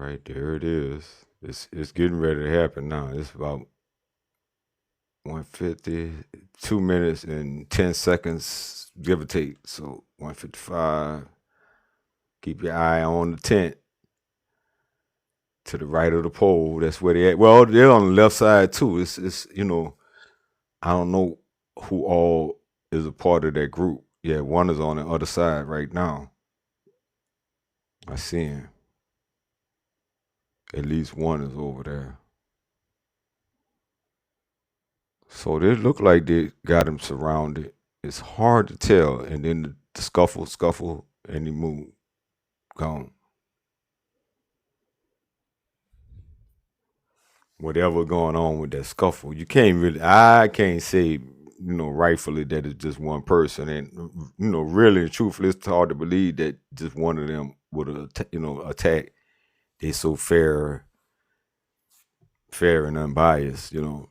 right, there it is. It's getting ready to happen now. It's about 150, 2 minutes and 10 seconds, give or take. So 155. Keep your eye on the tent to the right of the pole. That's where they at. Well, they're on the left side too. It's I don't know who all is a part of that group. Yeah, one is on the other side right now. I see him. At least one is over there. So they look like they got him surrounded. It's hard to tell. And then the scuffle, and he moved. Gone. Whatever going on with that scuffle, I can't say, rightfully that it's just one person. And, really and truthfully, it's hard to believe that just one of them would have, attack. They so fair and unbiased. You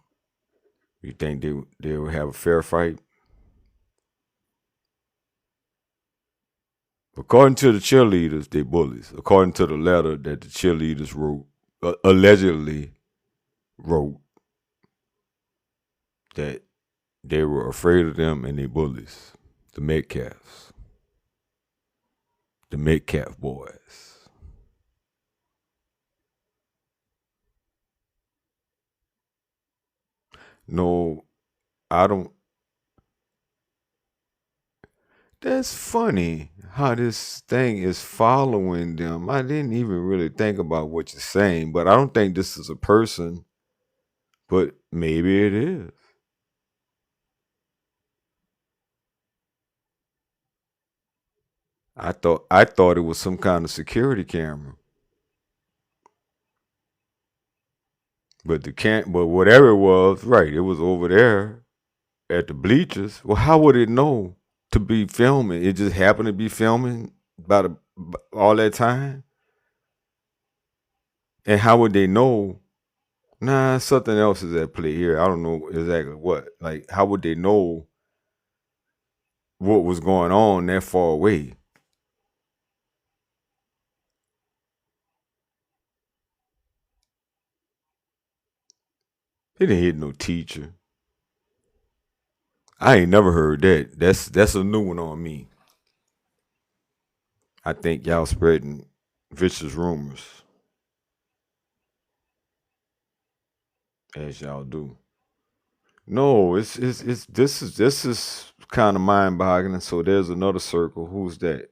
think they would have a fair fight? According to the cheerleaders, they bullies. According to the letter that the cheerleaders wrote, allegedly wrote, that they were afraid of them and they bullies. The Metcalfs. The Metcalf boys. No, I don't. That's funny how this thing is following them. I didn't even really think about what you're saying, but I don't think this is a person, but maybe it is. I thought it was some kind of security camera. But whatever it was, right, it was over there at the bleachers. Well, how would it know to be filming? It just happened to be filming all that time? And how would they know? Nah, something else is at play here. I don't know exactly what. Like, how would they know what was going on that far away? They didn't hit no teacher. I ain't never heard that. That's a new one on me. I think y'all spreading vicious rumors as y'all do. No, it's this is kind of mind boggling. So there's another circle. Who's that?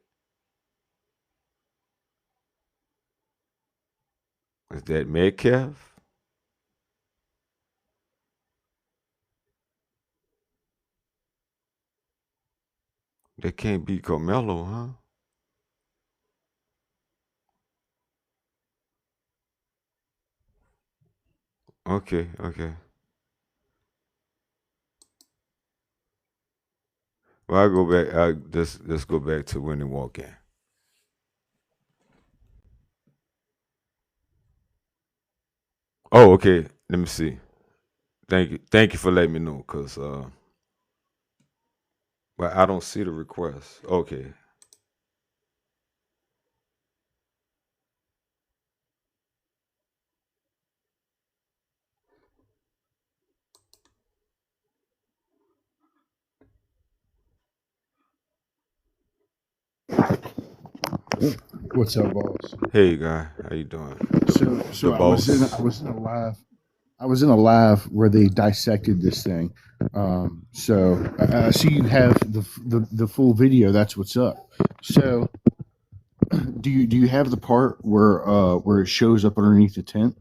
Is that Metcalf? That can't be Carmelo, huh? Okay, okay. Well, I go back. I just let's go back to when they walk in. Oh, okay. Let me see. Thank you for letting me know, cause but I don't see the request. Okay. What's up, boss? Hey, guy, how you doing? So, The so I boss. was in a live, I was in a live where they dissected this thing. So I see you have the full video. That's what's up. So, do you have the part where it shows up underneath the tent?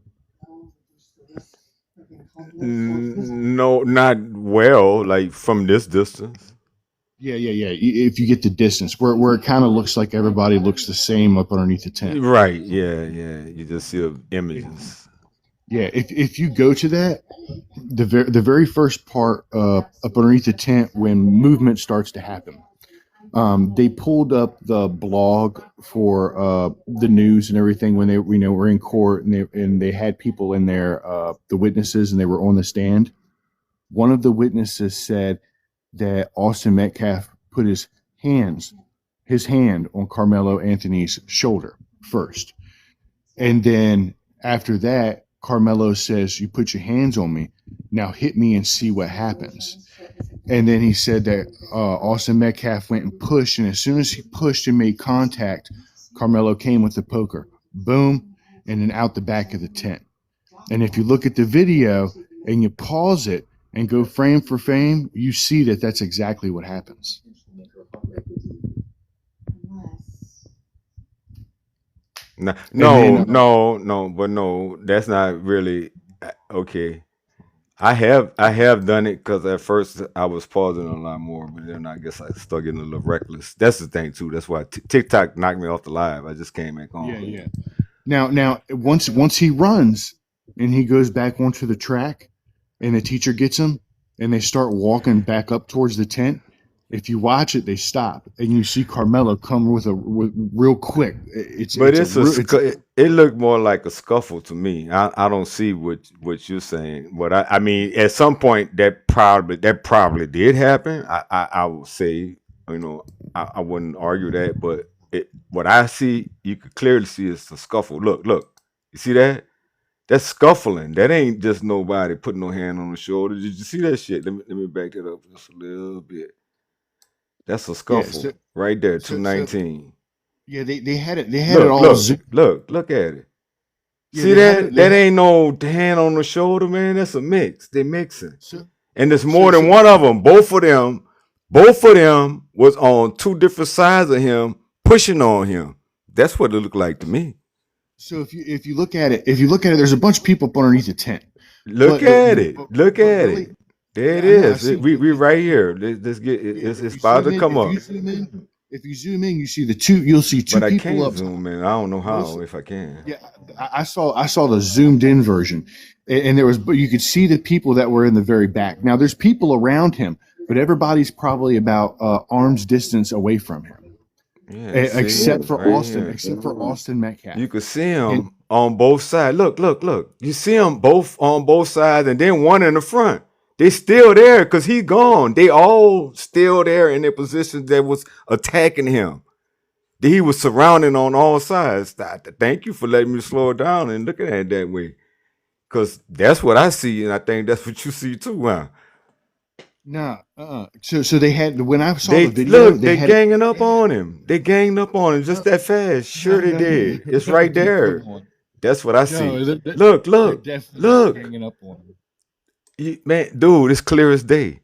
No, not well. Like from this distance. Yeah, yeah, yeah. If you get the distance, where it kind of looks like everybody looks the same up underneath the tent. Right. Yeah. Yeah. You just see the images. Yeah, if you go to that, the very first part up underneath the tent when movement starts to happen, they pulled up the blog for the news and everything when they were in court and they had people in there, the witnesses, and they were on the stand. One of the witnesses said that Austin Metcalf put his hand on Carmelo Anthony's shoulder first, And then after that, Carmelo says, "You put your hands on me. Now hit me and see what happens." And then he said that Austin Metcalf went and pushed, and as soon as he pushed and made contact, Carmelo came with the poker, boom, and then out the back of the tent. And if you look at the video and you pause it and go frame for frame, you see that that's exactly what happens. No, that's not really okay. I have done it because at first I was pausing a lot more, but then I guess I started getting a little reckless. That's the thing too. That's why TikTok knocked me off the live. I just came back on. Yeah. Now, once he runs and he goes back onto the track, and the teacher gets him, and they start walking back up towards the tent. If you watch it, they stop, and you see Carmelo come with real quick. It looked more like a scuffle to me. I don't see what you're saying. But I mean, at some point that probably did happen. I would say, I wouldn't argue that, but what I see, you could clearly see it's a scuffle. Look, you see that? That's scuffling. That ain't just nobody putting no hand on the shoulder. Did you see that shit? Let me back that up just a little bit. That's a scuffle right there, 219. Yeah, they had it. They had it all. Look at it. Yeah, see that? That ain't no hand on the shoulder, man. That's a mix. They mixing, and there's more than one of them. Both of them was on two different sides of him, pushing on him. That's what it looked like to me. So if you look at it, there's a bunch of people up underneath the tent. Look at it. There it is. We right here. Let's get it. It's about to come up. If you zoom in, you see you'll see two people up. But I can't zoom in. I don't know how. If I can. Yeah, I saw the zoomed in version, and you could see the people that were in the very back. Now there's people around him, but everybody's probably about arm's distance away from him. Yeah, except for Austin Metcalf. You could see him on both sides. Look. You see them both on both sides, and then one in the front. They still there because he's gone. They all still there in their positions that was attacking him. He was surrounding on all sides. Thank you for letting me slow it down and looking at it that way. Because that's what I see, and I think that's what you see too, huh? No, So they had, when I saw the video, they ganging up on him. They ganged up on him just that fast. Sure, they did. It's right there. That's what I see. Look. Ganging up on him. Man, dude, it's clear as day.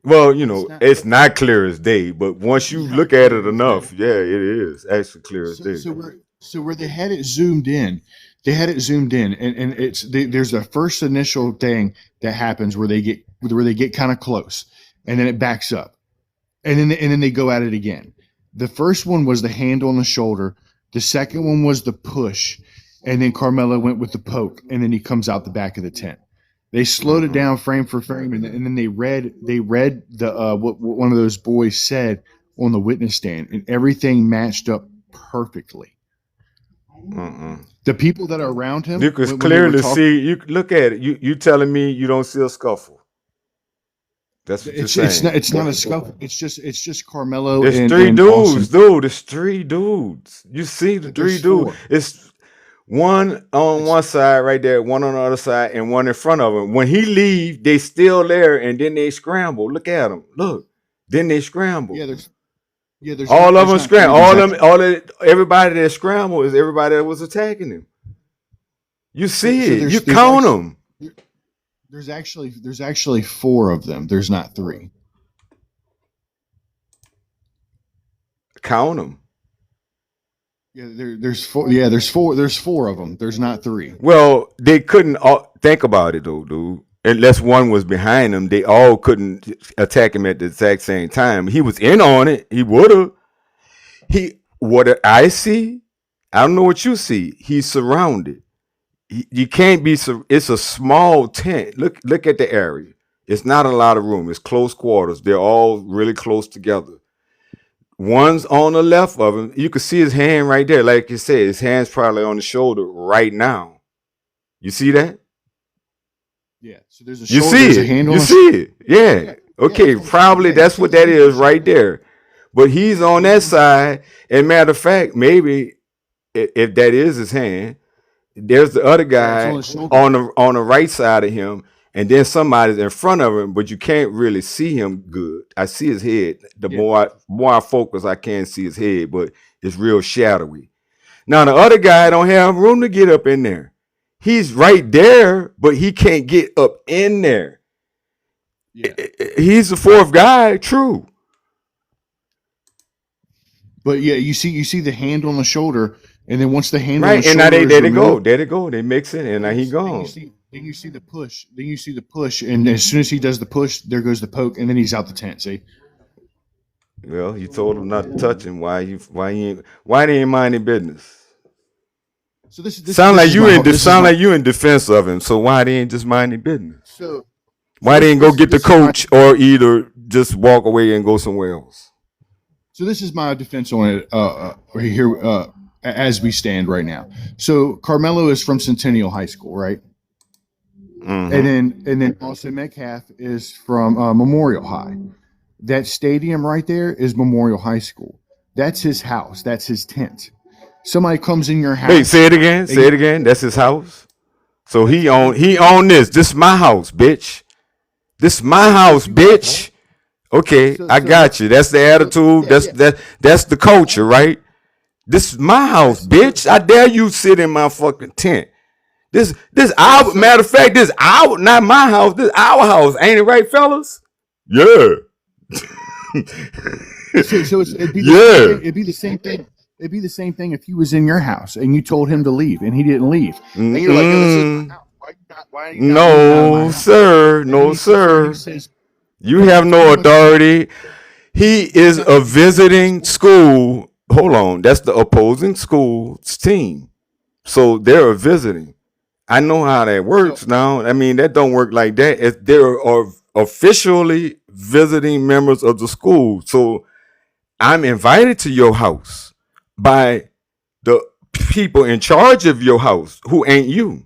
Well, it's not clear as day, but once you look at it enough, yeah, it is actually clear as day. So where they had it zoomed in, and there's a first initial thing that happens where they get kind of close, and then it backs up, and then they go at it again. The first one was the hand on the shoulder. The second one was the push, and then Carmelo went with the poke, and then he comes out the back of the tent. They slowed it down frame for frame, and then they read the what one of those boys said on the witness stand, and everything matched up perfectly. The people that are around him, you can clearly see. You look at it. You telling me you don't see a scuffle? That's what you're saying. It's not a scuffle. It's just Carmelo. There's three dudes, dude. There's three dudes. You see the three dudes. It's one on one side right there, one on the other side, and one in front of him. When he leave, they still there, and then they scramble. Look at them. Look. Then they scramble. There's all of them scramble. Everybody that scrambled is everybody that was attacking him. You see it. You count them. There's actually four of them. There's not three. Count them. Yeah, there's four. Yeah, there's four. There's four of them. There's not three. Well, they couldn't think about it though, dude. Unless one was behind him, they all couldn't attack him at the exact same time. He was in on it. He would have. What I see, I don't know what you see. He's surrounded. You can't be. It's a small tent. Look at the area. It's not a lot of room. It's close quarters. They're all really close together. One's on the left of him. You can see his hand right there. Like you said, his hand's probably on the shoulder right now. You see that? Yeah. So there's a shoulder. You see it. You see it. Yeah. Okay. Probably that's what that is right there. But he's on that side. And matter of fact, maybe if that is his hand, There's the other Yeah, it's on guy his shoulder. on the right side of him, and then somebody's in front of him, but you can't really see him good. I see his head. The Yeah. more I focus, I can see his head, but it's real shadowy. Now the other guy don't have room to get up in there. He's right there, but he can't get up in there. Yeah. He's the fourth guy, true. But yeah, you see the hand on the shoulder, and then once the hand on the Right, and shoulder now they is there they go, removed, there they go. They mix it, and now he then you gone. see then you see the push. Then you see the push, and as soon as he does the push, there goes the poke, and then he's out the tent. See? Well, you told him not to touch him. Why they ain't mind their business? So this Sound this like is you my in this is sound my like you in defense of him. So why they ain't just mind their business? so Why they ain't go get the this is my coach or either just walk away and go somewhere else? so this is my defense on it here as we stand right now. So Carmelo is from Centennial High School, right? Mm-hmm. And then Austin Metcalf is from Memorial High. That stadium right there is Memorial High School. That's his house. That's his tent. Somebody comes in your house. Wait, say it again. Say it again. That's his house. So he own this. This is my house, bitch. This is my house, bitch. Okay, I got you. That's the attitude. That's the culture, right? This is my house, bitch. I dare you sit in my fucking tent. This our matter of fact, this our not my house. This our house, ain't it right, fellas? Yeah. So it'd be Yeah. it'd be the same thing. It'd be the same thing if he was in your house and you told him to leave and he didn't leave. And you're like, "Yo, this is my house. Why are you not moving out of my No, house?" sir. And No, he sits there and he sir. says, You have no authority. He is a visiting school. Hold on. That's the opposing school's team. So they're visiting. I know how that works now. I mean, that don't work like that. If there are officially visiting members of the school. So I'm invited to your house by the people in charge of your house who ain't you.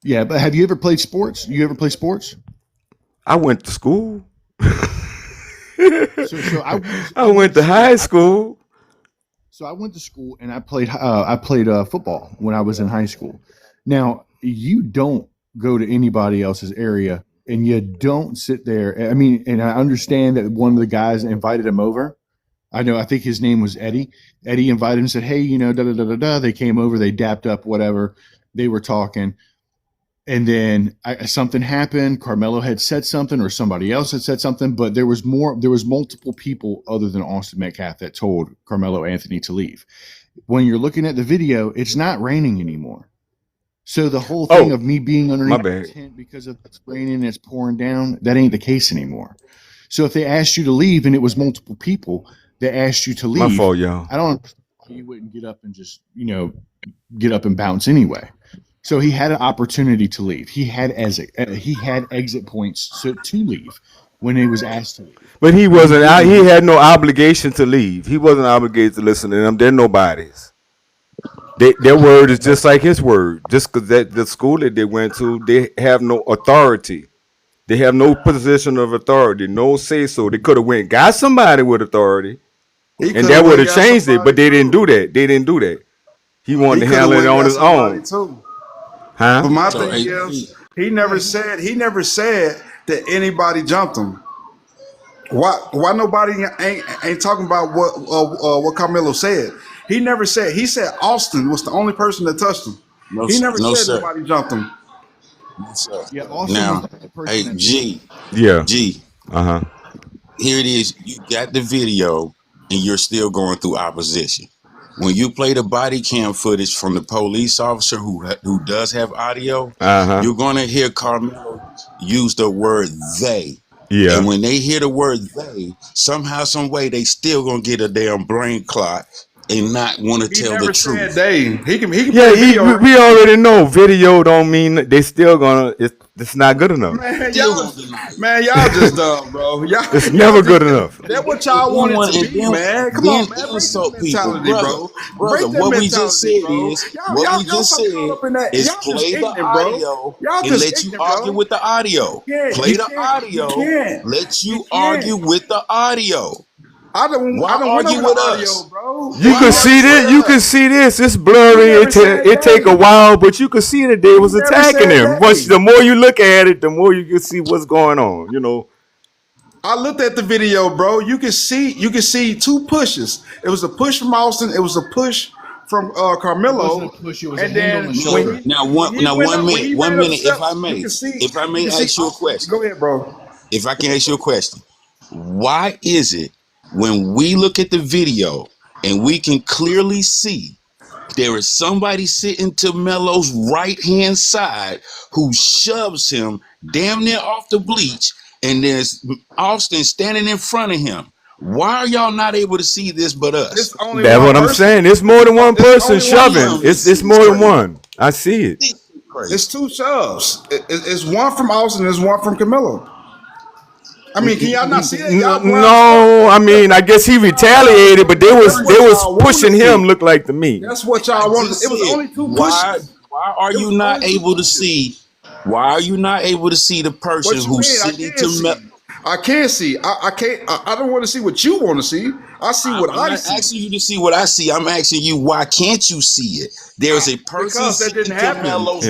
Yeah, but have you ever played sports? You ever play sports? I went to school. So I went to high school. So I went to school and I played football when I was in high school. Now you don't go to anybody else's area and you don't sit there. I mean, and I understand that one of the guys invited him over. I think his name was Eddie. Eddie invited him and said, "Hey, you know, da da da da da." They came over, they dapped up, whatever. They were talking. And then something happened. Carmelo had said something, or somebody else had said something, but there was more. There was multiple people other than Austin Metcalf that told Carmelo Anthony to leave. When you're looking at the video, it's not raining anymore. So the whole thing of me being underneath the tent because of it's raining and it's pouring down, that ain't the case anymore. So if they asked you to leave and it was multiple people that asked you to leave, My fault, y'all. I don't understand why you wouldn't get up and just get up and bounce anyway. So he had an opportunity to leave. He had exit points to leave when he was asked to leave. But he wasn't out. He had no obligation to leave. He wasn't obligated to listen to them. They're nobody's. Their word is just like his word. Just because the school that they went to, they have no authority. They have no position of authority, no say so. They could have went got somebody with authority, and that would have changed it. But they didn't do that. They didn't do that. He wanted to handle it on his own. Too. Huh? But my thing is, he never said that anybody jumped him. Why nobody ain't talking about what Carmelo said? He never said. He said Austin was the only person that touched him. No, He never said sir. nobody jumped him. No, sir. Yeah, Austin Now, was the only person that G, Yeah. here it is. You got the video, and you're still going through opposition. When you play the body cam footage from the police officer who does have audio, you're going to hear Carmelo use the word they. Yeah. And when they hear the word they, somehow, some way, they still going to get a damn brain clot and not want to tell the truth. They. He can Yeah, we already know video don't mean they still gonna. It's not good enough. Man, y'all just dumb, bro. It's never good enough. That's what y'all want it to be, man. Come on, man. Insult Break that mentality, people, brother. What we just said is play the audio and let you argue with the audio. Play the audio. Let you argue with the audio. I don't argue with us, bro. bro. You can see this. You can see this. It's blurry. It take a while, but you can see that they was attacking him. Once the more you look at it, the more you can see what's going on. You know. I looked at the video, bro. You can see two pushes. It was a push from Austin. It was a push from Karmelo. It wasn't a push, it was and a hand then on the shoulder. One minute, if I may ask you a question. Go ahead, bro. If I can ask you a question, why is it when we look at the video and we can clearly see there is somebody sitting to Melo's right hand side who shoves him damn near off the bleach, and there's Austin standing in front of him? Why are y'all not able to see this but us? That's what I'm saying. It's more than one person shoving. It's more than one. I see it. It's two shoves. It's one from Austin and it's one from Karmelo. I mean, can y'all not see that? No, I mean, I guess he retaliated, but they was pushing him. Look like to me. That's what y'all wanted. It was only two pushes. Why are you not able to see? Why are you not able to see the person who's sitting to Melo? I can't see. I can't. I don't want to see what you want to see. I see what I see. I'm not asking you to see what I see. I'm asking you, why can't you see it? There's a person because that didn't happen.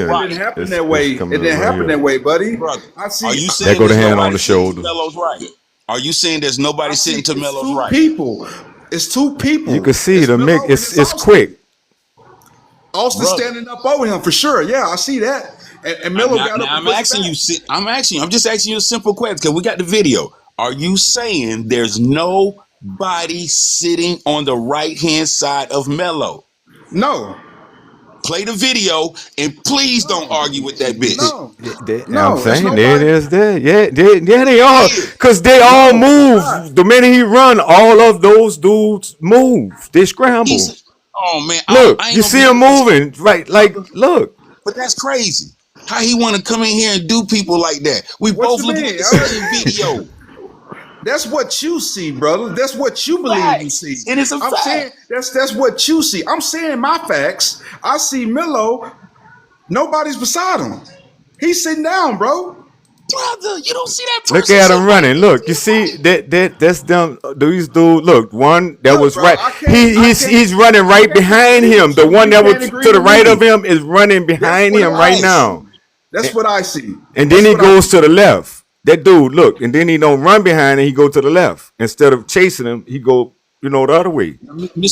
Right. It didn't happen that way. It didn't happen that way, buddy. Brother, I see. Are you saying that go the hand on the shoulder? Melo's right. Are you saying there's nobody sitting to Melo's right? People. It's two people. You can see the mix. It's quick. Austin standing up over him for sure. Yeah, I see that. And Melo got up. I'm just asking you a simple question because we got the video. Are you saying there's nobody sitting on the right hand side of Melo? No. Play the video and please don't argue with that bitch. No, I'm saying there it is. There, yeah, they all, cause they all move. The minute he run, all of those dudes move. They scramble. Oh man, look, you see him moving, right? Like, look. But that's crazy. How he want to come in here and do people like that? We both looking at the same video. That's what you see, brother. That's what you believe you see. And it's a fact. Saying that's what you see. I'm saying my facts. I see Melo. Nobody's beside him. He's sitting down, bro. Brother, you don't see that person. Look at him running. Look, you see that's them. These dudes. Look, one that was right. He's running right behind him. The one that was to the right of him is running behind him right now. That's what I see. And then he goes to the left. That dude, look, and then he don't run behind him. He go to the left instead of chasing him. He go, the other way.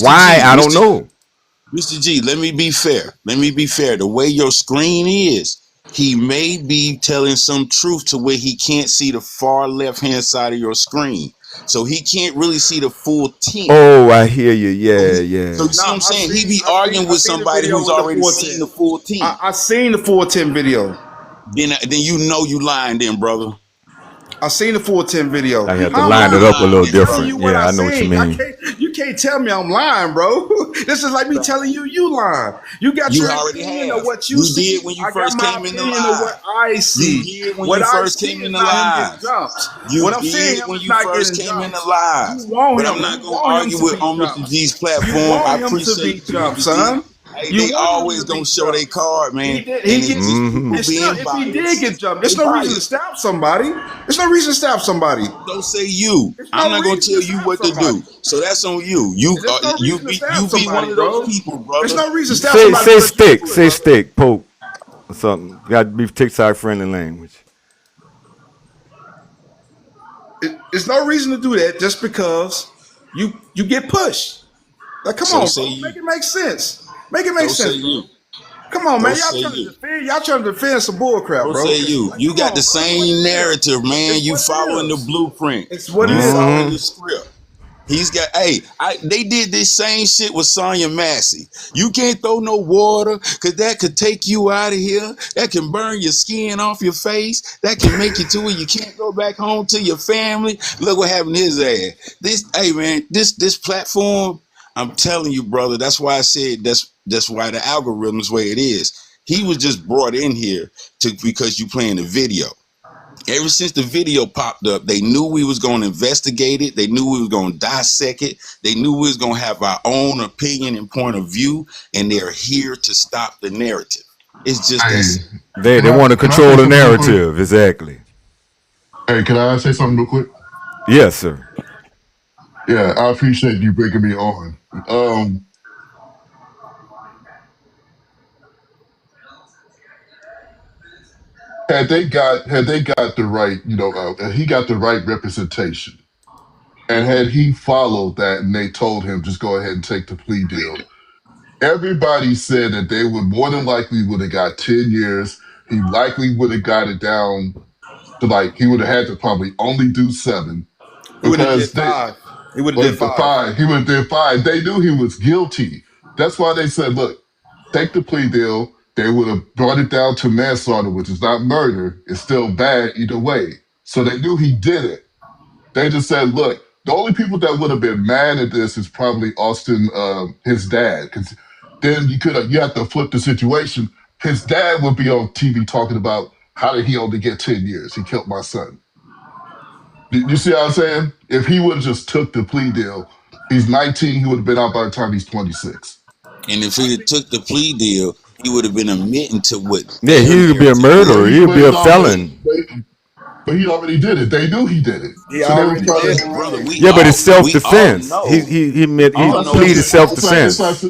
Why? I don't know. Mr. G, let me be fair. The way your screen is, he may be telling some truth to where he can't see the far left-hand side of your screen. So he can't really see the full team. Oh, I hear you. Yeah. So you see what I'm saying? He be arguing with somebody who's already seen the full team. I seen the 410 video. Then you lying then, brother. I seen the 410 video. I have to line it up a little different. Yeah, I know what you mean. You can't tell me I'm lying, bro. This is like me telling you lying. You got your opinion of what you see. Did when you first came in the live. What I see. You did when you first came in the live. What I'm saying when you first came in the live. But I'm not going to argue with on Mr. G's platform. I appreciate you, son. Hey, they always gonna show their card, man. If he did get jumped, there's no reason to stab somebody. Don't say you. I'm not gonna tell you what to do. So that's on you. You be one of those people, brother. There's no reason to stab somebody. Say stick, poke, or something. Got to be TikTok friendly language. There's no reason to do that just because you get pushed. Like, come on, bro. Make it make sense. Make it make sense. Come on, man. Y'all trying to defend some bullcrap, bro. Say you. You got the same narrative, man. You following the blueprint. It's what it is. Following the script. He's got. They did this same shit with Sonya Massey. You can't throw no water because that could take you out of here. That can burn your skin off your face. That can make you to where you can't go back home to your family. Look what happened to his ass. This platform. I'm telling you, brother. That's why I said that's why the algorithm is the way it is. He was just brought in here because you playing the video. Ever since the video popped up, they knew we was going to investigate it. They knew we was going to dissect it. They knew we was going to have our own opinion and point of view, and they're here to stop the narrative. It's just they want to control the narrative. Exactly. Hey, can I say something real quick? Yes, sir. Yeah, I appreciate you bringing me on. Um, had they got the right, he got the right representation, and had he followed that, and they told him just go ahead and take the plea deal, everybody said that they would more than likely would have got 10 years. He likely would have got it down to like he would have had to probably only do 7 He would have did because they 5. He would have or did the 5. 5 he would have did 5. They knew he was guilty. That's why they said, look, take the plea deal. They would have brought it down to manslaughter, which is not murder. It's still bad either way. So they knew he did it. They just said, look, the only people that would have been mad at this is probably Austin, his dad, because then you have to flip the situation. His dad would be on TV talking about how did he only get 10 years? He killed my son. You see what I'm saying? If he would have just took the plea deal, he's 19, he would have been out by the time he's 26. And if he took the plea deal, he would have been admitting to what Yeah, damn he near could be a 10 murderer. years. He could be a felon. But he already did it. They knew he did it. He So they was already trying did to. it. Brother, Yeah, but it's we all self-defense. know He all know pleaded his actions. self-defense.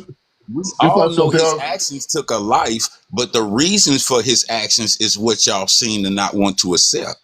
We It's all like know so his down. actions took a life, but the reasons for his actions is what y'all seem to not want to accept.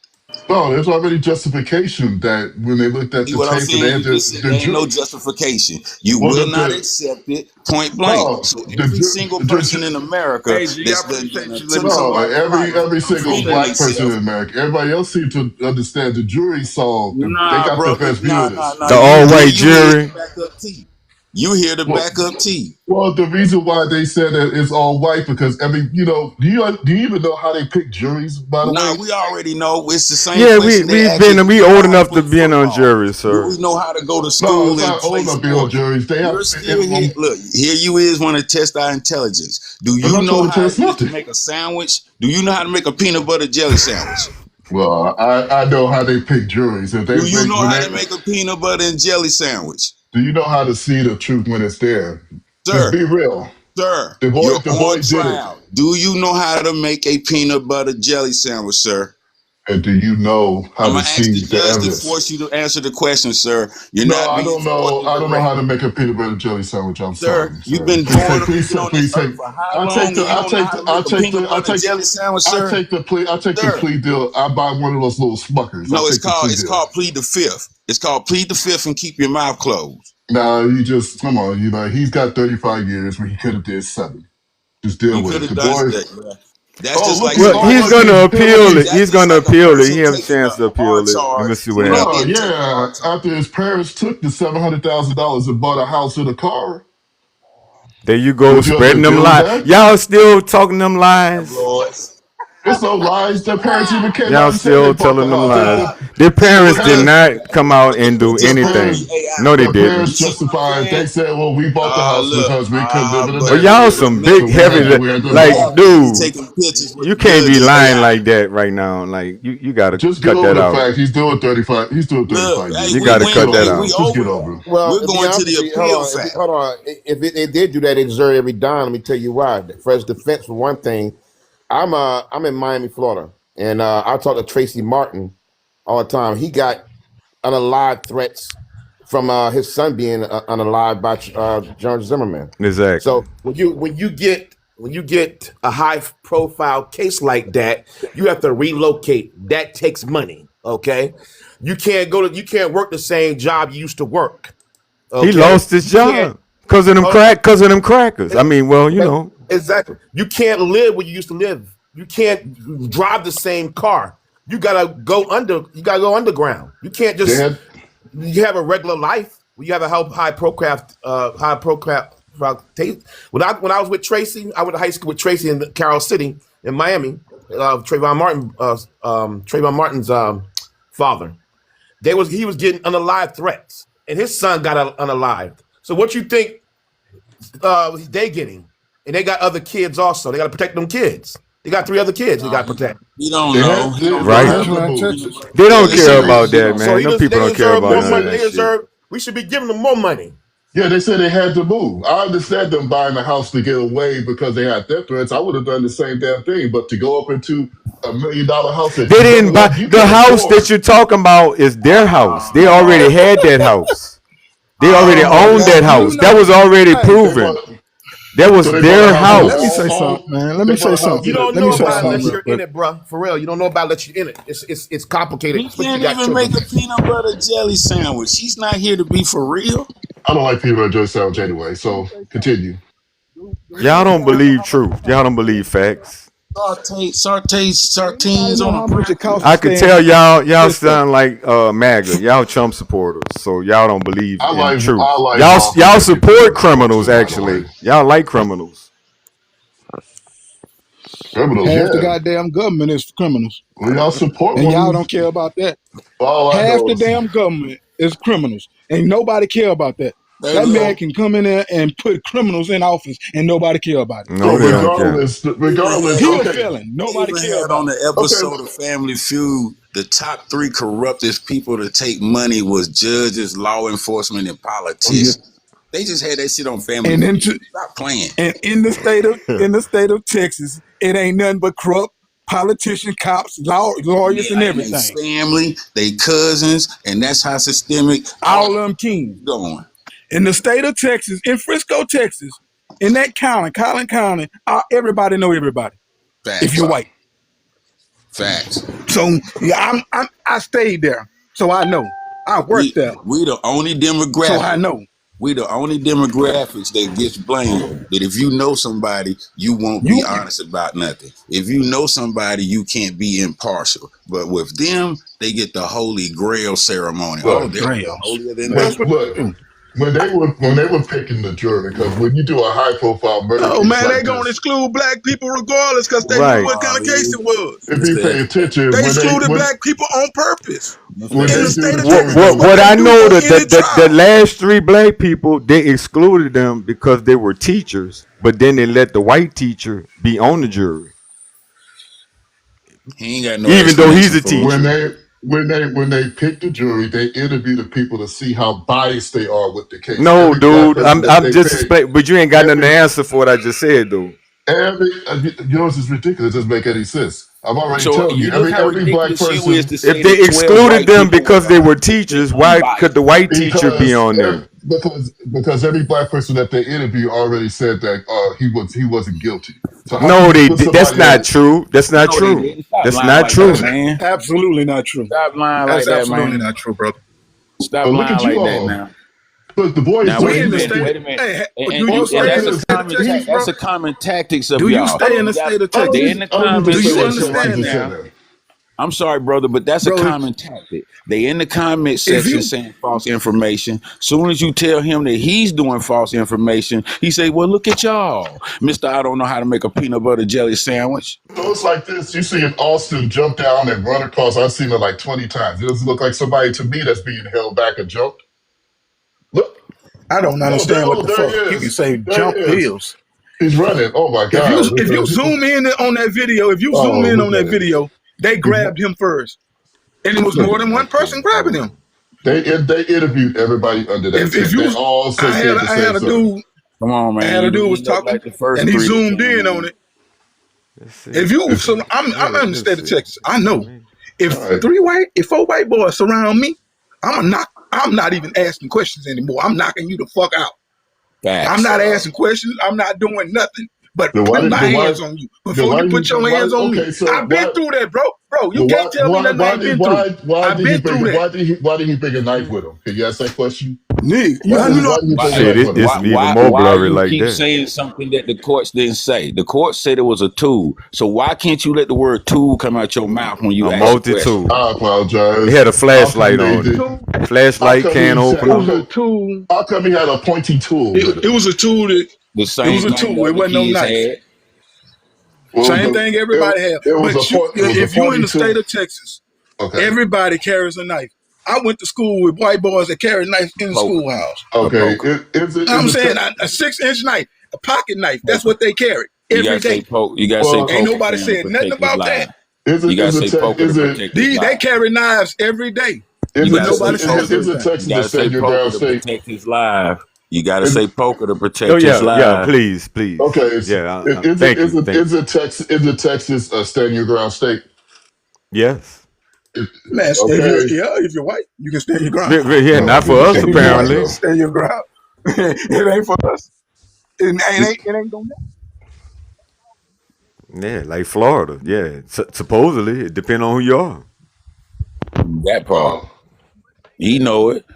No, there's already justification that when they looked at See the what I'm tape and they saying? had You just said the there ain't no jury. justification. You Well, will not accept it point blank. no, So every single person in America Hey, G, I that's done appreciate you letting took no, somebody somebody's fly. life every I single appreciate defending black it. person in themselves. America, everybody else seemed to understand. The jury saw they Nah, got the brother. best view Nah, of nah, this. nah. The all-white You here to jury. back up T. You here to Well, back up T. well, the reason why they said that it's all white because do you even know how they pick juries? By the Nah, way, we already know it's the same Yeah, question they ask if we you know old how to enough to play be on football. juries, Do sir. we know how to go to no, school it's and not play old enough to be on sports? juries. They have. You're still here. Look, here you is want to test our intelligence. Do I'm you not know trying to how it test is to nothing. make a sandwich? Do you know how to make a peanut butter jelly sandwich? Well, I know how they pick juries. If they Do you bring know when how they to make a peanut butter and jelly sandwich? do you know how to see the truth when it's there? Just Sir, be real. sir, The boy you're the on boy did it. trial. Do you know how to make a peanut butter jelly sandwich, sir? And do you know how I'm to gonna ask the see the judge to evidence? force you to answer the question, sir. You're No, not I being don't know. forced and I don't know how to directed. make a peanut butter jelly sandwich. I'm Sir, sorry, you've sir. been Please born take, and you've please, been on this please take. earth for how I'll take long the. and you I'll don't know take how the. to I'll make a take peanut the. I'll butter take. jelly sandwich, I'll sir? take the plea. I'll take the Sir. plea deal. I'll buy one of those little Smuckers. I'll No, take the plea it's deal. called plead the fifth. It's called plead the fifth and keep your mouth closed. Now you just come on. He's got 35 years when he could have did 7. Just deal You with could it. have The done boy. that. Yeah. That's Oh, just look, like he's Well, all he's somebody. white. gonna appeal it. That's He's just gonna like a appeal it. He person has a taking chance to a R appeal it. Let me charge see what when they No, happens. didn't take the yeah. R charge. After his parents took the $700,000 and bought a house and a car, There you go, would you have spreading to them deal with lies. that? Y'all still talking them lies. Lord. It's no lies. Their parents even came out Y'all and said they still bought the telling them house. lies. The, Their See the parents what did parents, not come out look and at the do the picture gonna parents, anything. be AI. No, they the didn't. parents You see what I'm justified. They saying? said, "Well, we bought the house Look. because we couldn't live in a Well, y'all neighborhood, some But so big we had heavy to man, we had to like, move." half of you dude. taking pictures with You the can't judge be is lying AI. like that right now. Like you gotta Just get cut over that the out. fact he's doing 35. He's doing Look, 35 hey, years. You we So gotta just went, get cut that hey, over we it. out. Just over get that. over it. Well, We're to be going to honest the with you, hold appeal on. fact. Hold on. If they did do that, they deserve every dime. Let me tell you why. For his defense, for one thing, I'm in Miami, Florida, and I talk to Tracy Martin all the time. He got unalived threats from his son being unalived by John Zimmerman. Exactly. So when you get a high profile case like that, you have to relocate. That takes money. Okay, you can't work the same job you used to work. He Okay, lost his you can't. job because of them Hold on. because of them crackers. I mean, well, you know, Exactly. You can't live where you used to live. You can't drive the same car. You gotta go under. You gotta go underground. You can't They just. had You have a regular life. You have a high procraft. When I was with Tracy, I went to high school with Tracy in Carroll City in Miami. Trayvon Martin's father. He was getting unalived threats, and his son got unalived. So what you think they getting? And they got other kids also. They got to protect them kids. They got 3 other kids they got to protect. He don't they know. had He they, don't they know right? how to had make to a Try move. peanut. Texas. They Yeah, don't it's care serious. about He that, don't So know. man. Them people they don't care deserve about more none of money. that shit. We should be giving them more money. Yeah, they said they had to move. I understand them buying the house to get away because they had death threats. I would have done the same damn thing, but to go up into $1 million house that They you didn't don't buy like, you the can't house that afford. you're talking about is their house. They already had that house. They already Oh, owned that you house. That know, was already hey, They proven. bought, That so was they bought a their house hey, with let me say house. something, man. Let they me bought say a house something. You don't Let know me say about something unless real you're quick. in it, bro. For real, you don't know about unless you're in it. It's complicated, He especially if can't you got even make children. a peanut butter jelly sandwich. He's not here to be for real. I don't like peanut butter jelly sandwich anyway. So continue. Y'all don't believe truth. Y'all don't believe facts. Sautees Know on a how much it cracker. costs to I could stay in tell y'all Frisco. sound like MAGA. Y'all Trump supporters. So y'all don't believe in I truth. like Y'all waffles and peanut support butter sandwich criminals too, by the way. actually. Y'all like criminals. Criminals, Half the yeah. goddamn government is criminals, We all support and one y'all who's don't care about that. all I Half know the is damn government is criminals, and nobody care about that. Hey, That man look, can come in there and put criminals in office, and nobody care about it. No, so they don't care. regardless, He a okay. felon. they Nobody even care had about on it. the Okay, episode of Family Feud, the top 3 corruptest people to take money was judges, law enforcement, and politicians. They just had that shit on Family And then Feud. Stop playing. and in the state of Texas, it ain't nothing but corrupt politicians, cops, lawyers, and Yeah, and they everything. family, they cousins, and that's how systemic all All of them kings. going. In the state of Texas, in Frisco, Texas, in that county, Collin County, everybody know everybody. If Facts. you're white, Facts. so yeah, I stayed there, so I know. I worked We there, we the only so I demographic. know. We the only demographics that gets blamed. That if you know somebody, you won't be You honest about nothing. If you know somebody, you can't be impartial. But with them, they get the holy grail ceremony. Oh, look, they're more Grails. holier than when That's thou. what look they do. when they were picking the jury, because when you do a high profile murder Oh case man, they like gonna this, exclude black people regardless because they knew Right. what kind of case it was. if He you pay said, attention, They excluded black people on purpose. when In they the do state the of jury, Texas, that's though, what What they I do know on that any the trial. last 3 black people they excluded them because they were teachers, but then they let the white teacher be on the jury, he ain't got no even though he's explanation a for it. when teacher. they pick the jury, they interview the people to see how biased they are with the case. No, Every black dude, person that I'm they just pick, explaining, but you ain't got nothing to every answer for what I just said, though. yours is ridiculous. It doesn't make any sense. I've already So told you. you look how Every black ridiculous you is person, to If say they that 12 excluded white them people were because they were 100% teachers, why could the unbiased. white teacher be on there? because every black person that they interview already said that he wasn't guilty. So how can No, you they put that's somebody not else? true. That's not No, they true. didn't. Stop That's lying not like that, true. man. Absolutely not true. Stop lying like That's that, absolutely man. not true, brother. Stop But look lying at you like that all. now. Look, the boy is Now We wait doing. a in the He's minute, state. wait a minute. Hey, do And you all you and stay right in that's the a there. state of Texas, bro? that's a common tactics of Do you y'all. stay in the state of Texas? They in the I don't need to comment Do say you that section so much. You right understand just that, said now. that. I'm sorry, brother, but that's a bro? common tactic. They in the comment If section you saying false information. Soon as you tell him that he's doing false information, he say, "Well, look at y'all, Mister. I don't know how to make a peanut butter jelly sandwich." So it's like this. You see an Austin jump down and run across. I've seen it like 20 times. It doesn't look like somebody to me that's being held back and jumped. Look. I don't understand what Oh, the there he fuck you can is. say. There he Jump is. hills. He's running. Oh my If you God. if you zoom in on that video, Oh, look at him. video, they He's grabbed him first, and it was look more at than one that person thing. grabbing him. They interviewed everybody under that If tent. They you, all I said had the I same had a story. dude, Come on, I man. had a You dude didn't was end up talking, like the and first he 3 that zoomed came in on in. it. Let's see. If you, Let's so see. I'm in the Let's state of see. Texas. I know All if right. if 4 white boys surround me, I'm a knock. I'm not even asking questions anymore. I'm knocking you the fuck out. I'm Facts. not asking questions. I'm not doing nothing but Then why putting did my then why hands on you. then Before why you you put your then why hands on me, okay so I've been through that, bro. Bro, you can't tell me nothing I ain't been through. why I've did he been bring through that. why did he bring a knife with him? Can you ask that question? Nigga, how you know? Why did he Why, bring a Shit, knife hey, with him? it's why, even why, more why blurry you like keep that. saying something that the courts didn't say? The court said it was a tool. So why can't you let the word tool come out your mouth when you A ask a question? multi-tool. I They apologize. had a How come flashlight they on it. did? Tool. How Flashlight, come can he said? It was opener. a tool. How come he had a pointy tool with It him? was a tool that The it was same a thing the tool. It other wasn't no kids knife. had. Well, Same thing everybody have. But you, it was a if you in pointy the state tool. of Texas, Okay. everybody carries a knife. I went to school with white boys that carry knives in the Poker. schoolhouse. A Okay. poker. You know what Is I'm it saying? A 6-inch knife, a pocket knife. That's Poker. what they carry You gotta every say day. poker. You gotta say well? Ain't poker, nobody Sam, to said nothing protect his about that. life. You gotta say poker to protect his They life. carry knives every day, You but gotta say nobody said poker. anything. You Texas a gotta say stand your poker ground to state? protect his life. You gotta Is say poker to Oh protect his yeah, life. please, please. okay? Yeah, thank you, thank you. Is it Texas a stand your ground state? Yes. Man, Okay. if you're white, you can stand your ground. Yeah, Oh my not for goodness, us can't be white apparently. though. Stand your ground. It ain't for us. It ain't gonna. Yeah, like Florida. Yeah, supposedly it depends on who you are. That part. Oh, He know it.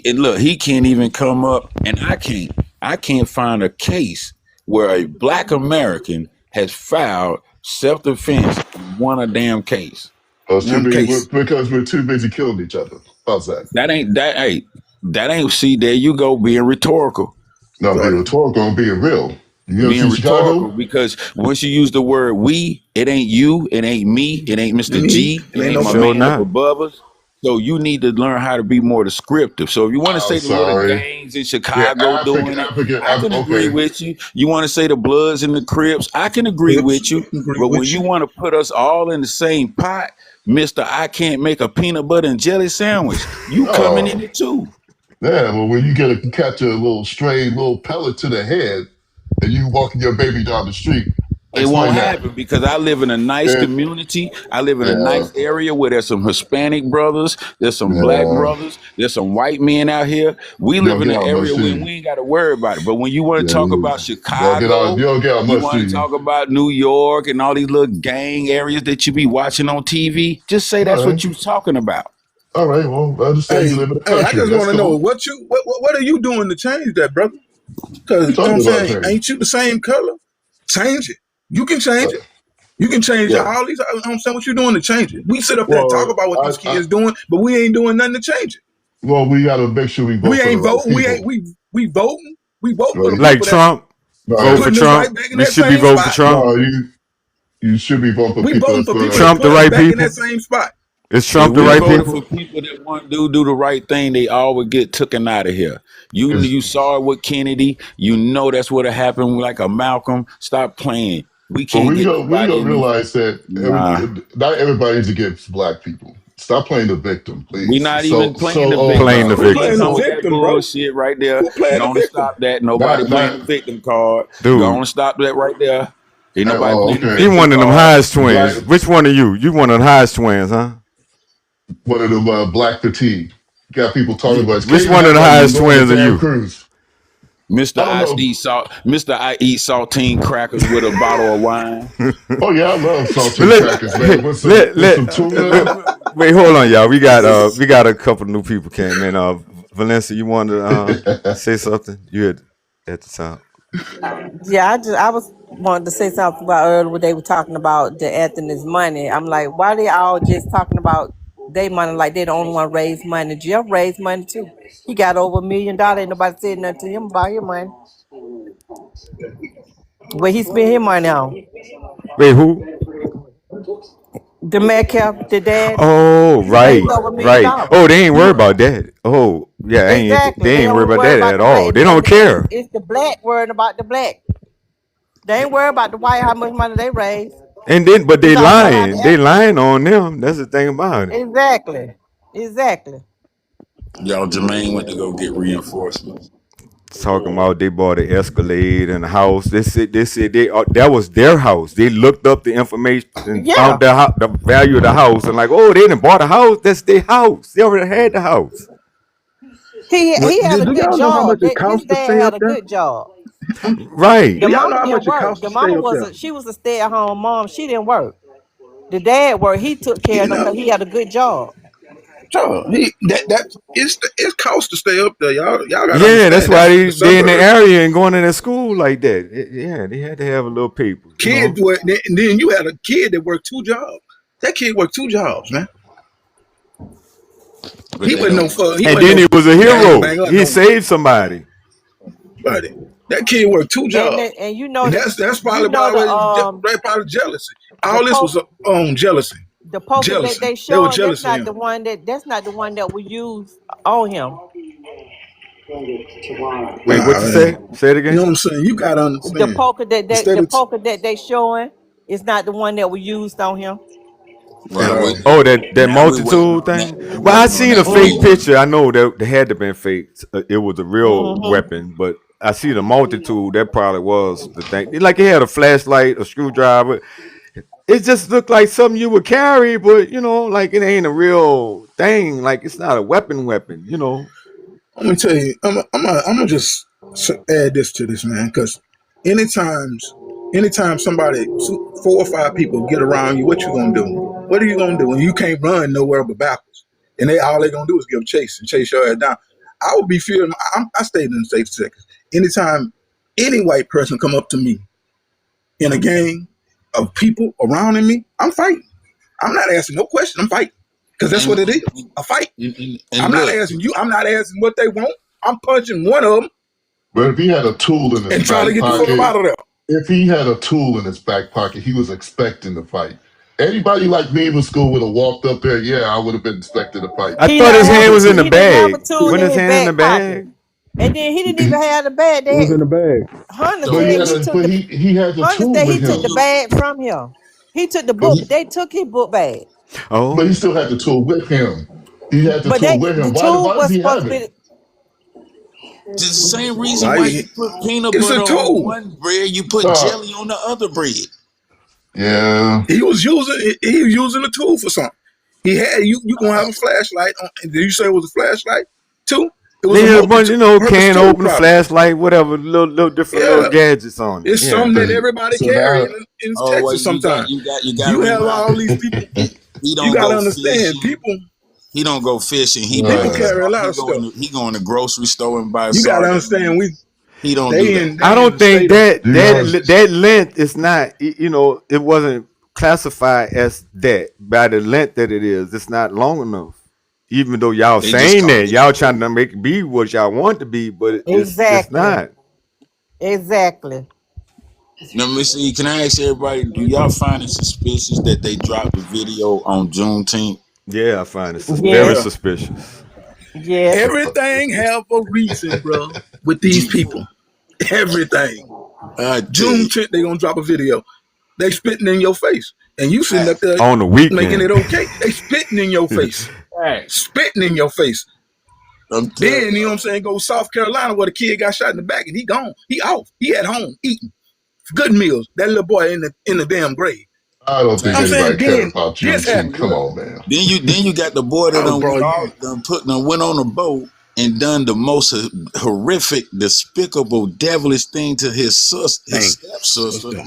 And look, he can't even come up, and I can't. I can't find a case where a black American has filed self defense and won a damn case. oh, it's too One busy case. because we're too busy killing each other. How's that? That ain't that. Hey, that ain't. See, there you go, being rhetorical. No, being Right. rhetorical and being real. You ever Being see rhetorical Chicago? because once you use the word we, it ain't you, it ain't me, it ain't Mr. Me, G, it it ain't ain't my nobody. Sure man up not. above us. So you need to learn how to be more descriptive. So if you want to I'm say the little sorry. gangs in Yeah, Chicago doing it, I can agree Okay. with you. You want to say the Bloods and the Crips, I can agree Lips, with you. agree But when with you you. want to put us all in the same pot, Mister, I can't make a peanut butter and jelly sandwich. You coming in Oh, it too. yeah. Well, when you catch a little stray little pellet to the head, and you walking your baby down the street, It won't explain that. happen because I live in a nice It, community. I live in a yeah, nice area where there's some Hispanic brothers, there's some black yeah. brothers, there's some white men out here. We You live don't in get an out much, area do where you? we ain't got to worry about it. But when you want to Yeah, talk you about Chicago, you don't get out you much, do want to you? talk about New York and all these little gang areas that you be watching on TV, just say All that's right, what you're talking about. all right. Well, I understand you Hey, live in the hey, I country. just That's want to know cool. what are you doing to change that, brother? What Because you you know what talking I'm about, saying. change? Ain't you the same color? Change it. You can change it. Uh, You can change yeah. all these. I'm saying what you doing to change it. We sit up there and talk Well, about what these I kids doing, but we ain't doing nothing to change it. well, we got to make sure we vote We for the ain't right voting. people. We voting. We voting for the Right, Like people that's Trump, vote for right. putting us right Trump. back in We that should be same voting for spot. Trump. No, you should be voting for We people voting that's for going people to. to Trump the put us right back in that people? same spot. Is If Trump the we right voted for people? people that want to do the right thing, they always get taken out of here. Is You saw it with Kennedy. You know that's what happened like a Malcolm. Stop playing. We but can't get we nobody gonna in these. realize that Nah, not everybody's against black people. Stop playing the victim, we please. not even playing the Playing victim. the Who Don't even playing victim. the come with that victim, bro? bullshit right there. Who playing the Gonna victim? stop that. Nobody not playing not. the victim card. Dude, Gonna stop that right there. Ain't nobody Oh, playing the okay. you victim one of them card. Heist Black twins. Which one of you? You one of the Heist twins, huh? one of them black fatigue. Got people talking Yeah. about it. Can't Which even one of act the like we Heist go on a twins are damn you? cruise. Mister I don't I know. eat salt. Mister I eat saltine crackers with a bottle of wine. Oh yeah, I love But saltine crackers, man. With some tuna. wait, hold on, y'all. We got a couple new people came in. Valencia, you wanted to say something? You had at the top. Yeah, I was wanting to say something about earlier when they were talking about the Anthony's money. I'm like, why they all just talking about they money like they the only one raise money? Jeff raised money too. He got over $1 million. Ain't nobody said nothing to him about his money. Where he spent his money on. Wait, who? The Metcalf, the dad, Oh, he raised right, over $1 million. right. Oh, they ain't worried about that. Oh, yeah, Exactly. they They ain't worried only about worry that about at the black all. They don't and care. it's the black worrying about the black. They ain't worried about the white how much money they raise. And then, but It's they all about how the lying. They African. lying on them. That's the thing about it. Exactly. Exactly. Y'all, Jermaine went to go get reinforcements. Talking about they bought an Escalade and a house. They that was their house. They looked up the information and Yeah. found the value of the house and like, oh, they didn't bought a house. That's their house. They already had the house. He had a Do good y'all know how much job. it His comes to dad stay had up a there? good job. Right. The Do y'all know mama how didn't much it work. costs The to stay mama up there? she was a stay at home mom. She didn't work. The dad worked. He took care You of them know, because he had a good job. so it's cost to stay up there. Y'all got to Yeah, that's understand. why That's the they in the suburbs. area and going to that school like that. Yeah, they had to have a little paper, you Kids know. were, and then you had a kid that worked two jobs. That kid worked two jobs, man. But they don't want to He And wasn't then no he was a bang hero. bang up He no saved somebody. buddy. That kid worked two jobs, And and that's you probably know why they probably jealousy. the All this was poker on jealousy, the poker that jealousy. they They were showing, jealous of him. that's not the one that we use on him. Wait, what you Nah, say? Say it you know again. what I'm saying. You gotta understand. Instead The of poker that they showing is not the one that we used on him. Well, Oh, that now we're waiting multitude on that. thing. We're Well, I waiting on seen a that fake video. picture. I know that they had to been fake. It was a real Mm-hmm. weapon, but I see the multitude. That probably was the thing. Like it had a flashlight, a screwdriver. it just looked like something you would carry, but like it ain't a real thing. Like it's not a weapon. I'm gonna tell you, I'm gonna just add this to this, man, because anytime somebody, 4 or 5 people get around you, what you gonna do? What are you gonna do? And you can't run nowhere but backwards, and all they gonna do is give chase and chase your ass down. I would be fearing. I stayed in the States 6 seconds. Anytime any white person come up to me in a gang of people around me, I'm fighting. I'm not asking no question. I'm fighting because that's what it is. A fight. I'm not asking you. I'm not asking what they want. I'm punching one of them. But if he had a tool in his and trying to back get the fuck pocket, out of there. if he had a tool in his back pocket, he was expecting to fight. Anybody like me in school would have walked up there. Yeah, I would have been expecting to fight. I thought his hand was in the He didn't have a bag. tool Wasn't in his his hand in the back pocket. bag? And then he didn't even have the bag. It was in the bag. Hunter But said he he had took but the he had the Hunter tool said with he took the him. bag from him. He took the But book. They took his book bag. but he Oh, still had the tool with him. He had the But tool with the him. tool Why does was he supposed have to it? be It's the same reason Why? why you put peanut It's a butter on tool. one bread, you put Uh, jelly on the other bread. yeah. He was using a tool for something. He had you. You gonna have a flashlight on? Did you say it was a flashlight too? It was they a had a bunch, multi-purpose can tool, opener, probably. flashlight, whatever, little different little Yeah, gadgets on it. it's Yeah. something So that everybody so carry now in Oh well, Texas. Sometimes you got to you have remember all these people. he You don't got to go understand, fishing. people. He don't go fishing. People carry a lot of stuff. He go in the grocery store and buy You got to understand. sardines. He don't do that. I They in don't the think state of that you guys Texas. length is not. It wasn't classified as that by the length that it is. It's not long enough. Even though y'all They just saying call that, it a y'all trying to tool. make it be what y'all want to be, but it's exactly. not. Exactly. Now, let me see. Can I ask everybody? Do y'all find it suspicious that they dropped the video on Juneteenth? Yeah, I find it very Yes. Yeah, suspicious. Yes. everything have a reason, bro. With these people, everything. I tell June you, 10th, they gonna drop a video. They spitting in your face, and you sitting up there On the making weekend. it okay. They spitting in your face, spitting in your face. I'm telling Then you know what I'm saying? Go to South Carolina where the kid got shot in the back, and he gone. He off. He at home eating good meals. That little boy in the damn grave. I don't You know think what I'm facts. saying? anybody cared Then about this Juneteenth. happened. Come on, man. Then you got the boy that Oh, bro, went on a boat and done the most horrific, despicable, devilish thing to his dang, stepsister.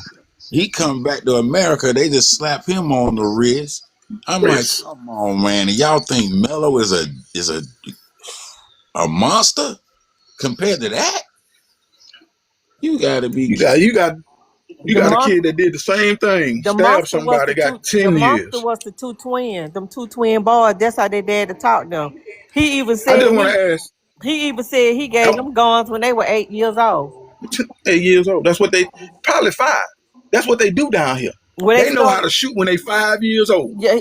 He come back to America, they just slap him on the wrist. I'm like, Chris, come on, man. And y'all think Mello is a monster compared to that? You gotta be you got kidding. you got you The got a monster, kid that did the same thing, the stabbed monster was somebody, the got two. The 10 monster years. was the two twins. Them two twin boys. That's how they dad to talk them. He even I said just want to ask, he gave them guns when they were 8 years old. 8 years old. That's what they probably 5. That's what they do down here. When they They know how started, to shoot when they 5 years old. yeah,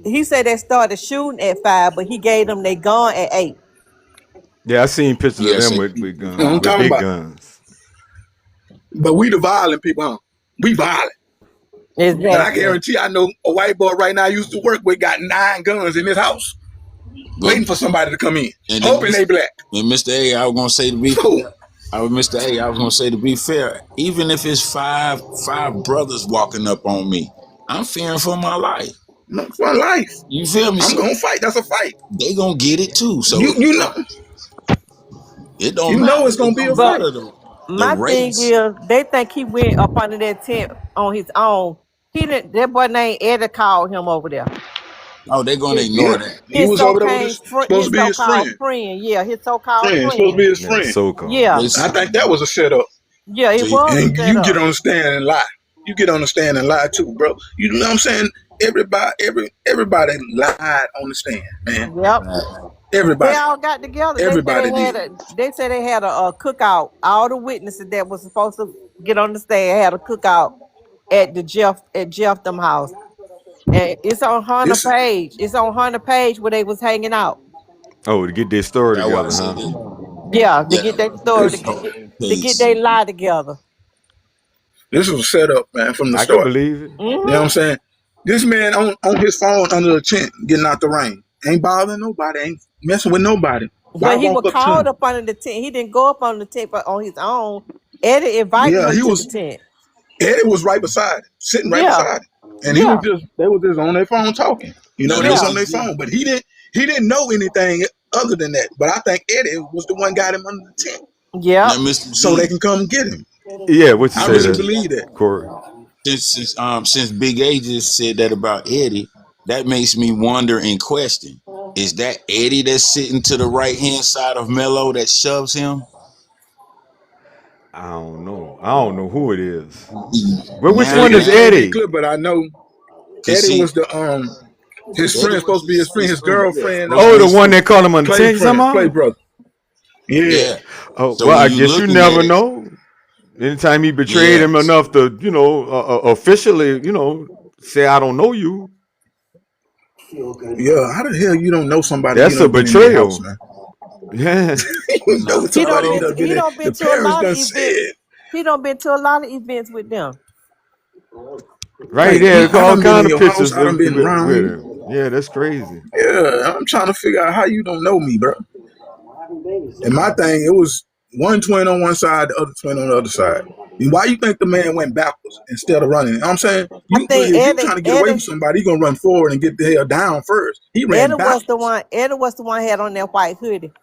he said they started shooting at 5, but he gave them their gun at 8. Yeah, I seen pictures of Yeah, them say with You know what guns, I'm with talking big about? guns. But we the violent people, huh? We violent. And I Exactly. guarantee I know a white boy right now I used to work with got 9 guns in his house, but waiting for somebody to come in, and then hoping they black. Mr. A, I was gonna say to be So, fair. I was gonna say to be fair, even if it's five brothers walking up on me, I'm fearing for my life. no, for life. You feel me? I'm So gonna fight. That's a fight. they gonna get it too. So You know it don't you matter. know it's It gonna be a don't But fight. matter the my thing race. is, they think he went up under that tent on his own. He didn't. That boy named Eddie called him over there. Oh, they're gonna ignore Yeah, that. he was over there with supposed to His be his so-called friend. friend. Yeah, his so-called Supposed to be friend. his Yeah, friend. so called. Yeah, They I see, think that was a setup. yeah, it see, was a And you get setup. on the stand and lie. You get on the stand and lie too, bro. You know what I'm saying? Everybody lied on the stand, man. Yep. They Everybody. all got together. Everybody did. They said they had a cookout. All the witnesses that was supposed to get on the stand had a cookout at Jeff them house. And it's on Hunter This page. It's on Hunter page where they was hanging out. Oh, to get their story that's why I together, said huh? this. Yeah, to Yeah, get that story this to get case. they lie together. this was a setup, man, from the I can start. believe it. You know what I'm saying? This man on his phone under the tent, getting out the rain. Ain't bothering nobody, ain't messing with nobody. Why But he was walk up to called him? up under the tent. He didn't go up on the tent on his own. Eddie invited Yeah, him he to the was tent. Eddie was right beside him, sitting right Yeah, beside him. and Yeah, they was just on their phone talking. You Now know, they this was yeah, on the their thing. phone, but he didn't know anything other than that. But I think Eddie was the one got him under the tent, Now, yep. Mr. so they G, can come get him. Yeah, what you I say really there, believe that. Corey? since Big A just said that about Eddie, that makes me wonder and question: is that Eddie that's sitting to the right hand side of Melo that shoves him? I don't know. I don't know who it is. But which Now, one It is now, ain't be Eddie? clear, but I know cause Eddie see, was the his Eddie friend, was supposed to be his friend, his his friend. Yeah, girlfriend, supposed to Oh, be the his one friend. that called him on the Clay tent friend, Clay somehow? brother. Yeah. Yeah. Oh, So well, when I you guess you looking never at it, know. Anytime he betrayed yeah. him enough to, officially, say I don't know you, Yeah, how the hell you don't know somebody you that's a don't been in their house, betrayal. man? Yeah. But You know now He don't somebody you been Melo, done been he in. don't The been to a parents lot of done events. said, He don't been to a lot of events with them. Right like, there, I all done been in kind of your house, pictures I done been around with you. him. Yeah, that's crazy. Yeah, I'm trying to figure out how you don't know me, bro. And my thing, it was one twin on one side, the other twin on the other side. And why you think the man went backwards instead of running? You know what I'm saying? I think If you trying to get away from somebody, you gonna run forward and get the hell down first. He ran backwards. Eddie was the one had on that white hoodie.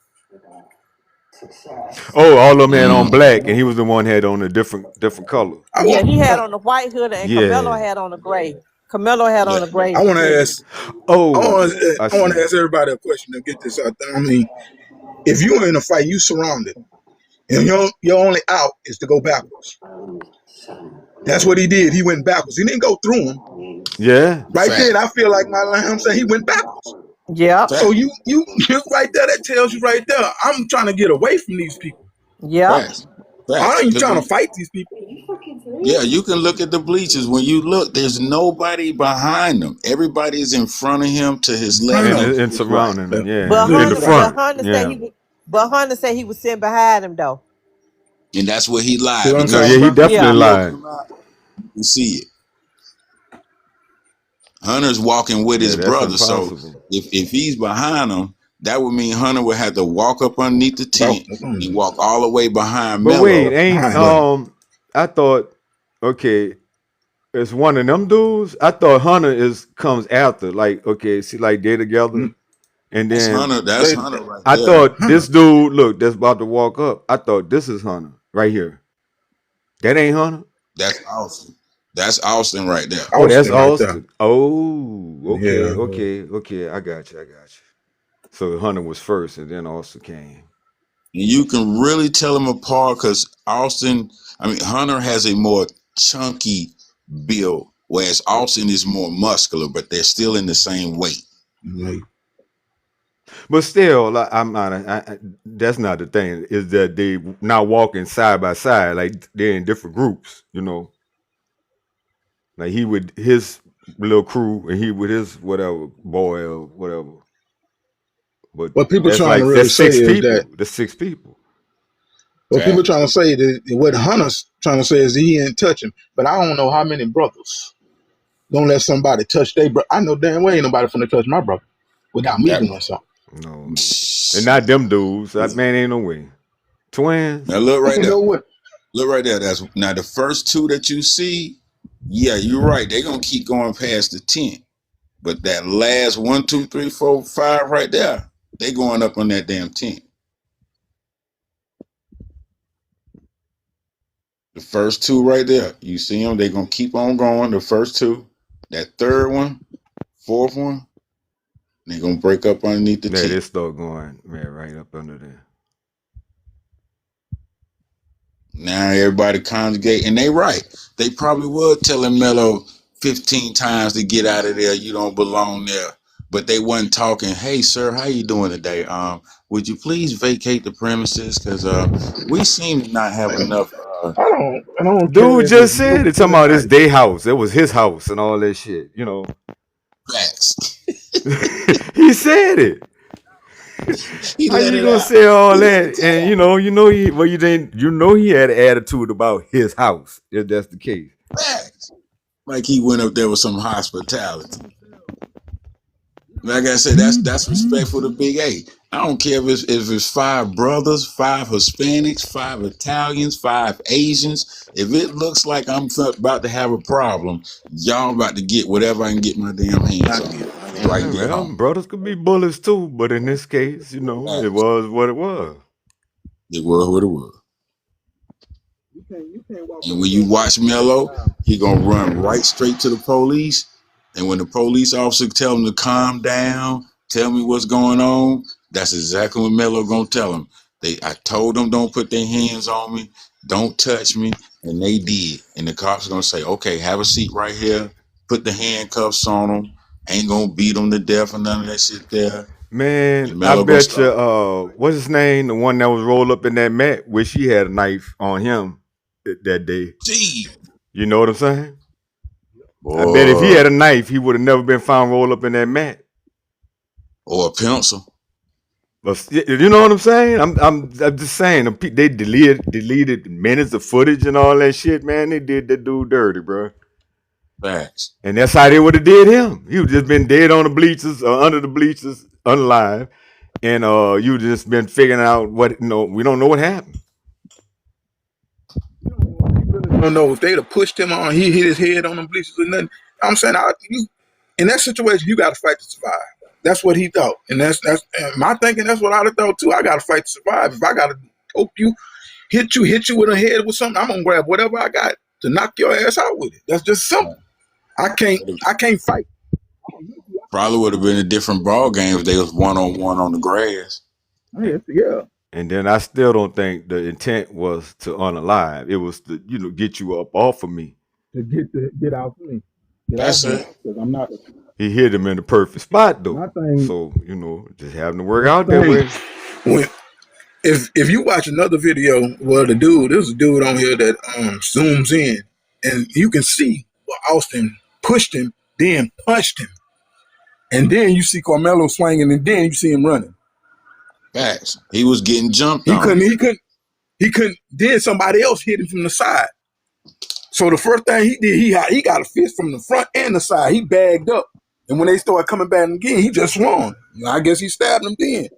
Oh, all of them had on mm, black, and he was the one had on a different color. I Yeah, want, he had on the white hoodie and Carmelo Yeah. had on the gray. Carmelo had yeah, on the gray I want to hoodie. ask, Oh, I I want to see. ask everybody a question to get this out there. I mean, if you're in a fight, you surrounded, and your only out is to go backwards. That's what he did. He went backwards. He didn't go through him. Yeah. Right there, fact, I feel like I'm saying he went backwards. Yep, So fact, you right there. That tells you right there. I'm trying to get away from these people. yep, facts, I facts. ain't Because trying to when fight these people. yeah, you can look at the bleachers. When you look, there's nobody behind him. Everybody's in front of him to his In front left of and them. to And his right. surrounding him. Left, Yeah. but In the left, Hunter, right. but front. Hunter said Yeah. he was, but Hunter said he was sitting behind him though. And that's where he See lied what I'm No, because talking yeah, he about? if definitely Yeah, you look lied. him out, you can see it. Hunter's walking with Yeah, his that's brother. So impossible. if he's behind him, that would mean Hunter would have to walk up underneath the tent and walk all the way behind But wait, Mello. ain't Behind him. I thought, okay, it's one of them dudes. I thought Hunter is comes after. Like, okay, see, like they're together. Mm, And then That's They, Hunter right I there. thought Hunter. this dude, look, that's about to walk up. I thought this is Hunter right here. That ain't Hunter. That's Austin. That's Austin right there. Oh, that's Austin right there. Austin. Oh, okay, Yeah. okay. I got you. So Hunter was first, and then Austin came. And you can really tell them apart because Hunter has a more chunky build, whereas Austin is more muscular, but they're still in the same weight. Like, But still, like, I'm not. That's not the thing. Is that they not walking side by side? Like they're in different groups. Like he with his little crew, and he with his whatever boy or whatever. But what people that's trying to like really that's say six is that people. That's six people. what people Facts. trying to say that what Hunter's trying to say is that he ain't touch him. But I don't know how many brothers don't let somebody touch their brother. I know damn well ain't nobody finna touch my brother without me That doing something. No, and not them dudes. That man ain't no way. Twins. now look right You there. know what? Look right there. That's now the first two that you see. Yeah, you're right. They're gonna keep going past the 10. But that last 1, 2, 3, 4, 5 right there, they going up on that damn 10. The first two right there, you see them, they're gonna keep on going. The first two, that third one, fourth one, they're gonna break up underneath the Yeah, they 10. start going, man, right up under there. Now everybody conjugate, and they right. They probably would telling Mello 15 times to get out of there. You don't belong there. But they wasn't talking. Hey, sir, how you doing today? Would you please vacate the premises? Because we seem to not have enough. I don't care Dude if it's just said it. beautiful Talking about his tonight. day house. It was his house and all that shit. Facts. He said it. He How let you it gonna out. say all He let that? it And out. you didn't. He had an attitude about his house. If that's the case. Facts. Like he went up there with some hospitality. Like I said, that's respectful to Big A. I don't care if it's 5 brothers, 5 Hispanics, 5 Italians, 5 Asians. If it looks like I'm about to have a problem, y'all about to get whatever I can get my damn hands on. Right there Well, home. brothers could be bullets too, but in this case, it was what it was. It was what it was. You can't walk And up when to a you black watch man Melo, now. he gonna run right straight to the police. And when the police officer tell him to calm down, tell me what's going on, that's exactly what Melo gonna tell him. I told them don't put their hands on me, don't touch me, and they did. And the cops are gonna say, okay, have a seat right here, put the handcuffs on them, ain't gonna beat them to death or none of that shit there. Man, And I Melo gonna bet you, stop. what's his name? The one that was rolled up in that mat, wish he had a knife on him that day. Gee, You know what I'm saying? I bet if he boy, had a knife, he would have never been found rolled up in that mat. or a pencil. But you know what I'm saying? I'm just saying. They deleted minutes of footage and all that shit. Man, they did that dude dirty, bro. Facts. And that's how they would have did him. He would just been dead on the bleachers or under the bleachers, unalive, and you just been figuring out what we don't know what happened. I don't know if they'd have pushed him on, he hit his head on them bleachers or nothing. I'm saying, in that situation, you got to fight to survive. That's what he thought, and that's my thinking. That's what I'd have thought too. I got to fight to survive. If I got to poke you, hit you with a head with something, I'm gonna grab whatever I got to knock your ass out with it. That's just simple. I can't fight. Probably would have been a different ball game if they was 1-on-1 on the grass. Yeah. And then I still don't think the intent was to unalive. It was to get you up off of me. To get out of me. That's it. Because I'm not. He hit him in the perfect spot though. My thing. So just having to work out that way. When if you watch another video, well, there's a dude on here that zooms in, and you can see Austin pushed him, then punched him, and then you see Karmelo swinging, and then you see him running. Facts. He was getting jumped He on. couldn't. Then somebody else hit him from the side. So the first thing he did, he got a fist from the front and the side. He bagged up, and when they started coming back again, he just swung. I guess he stabbed him then.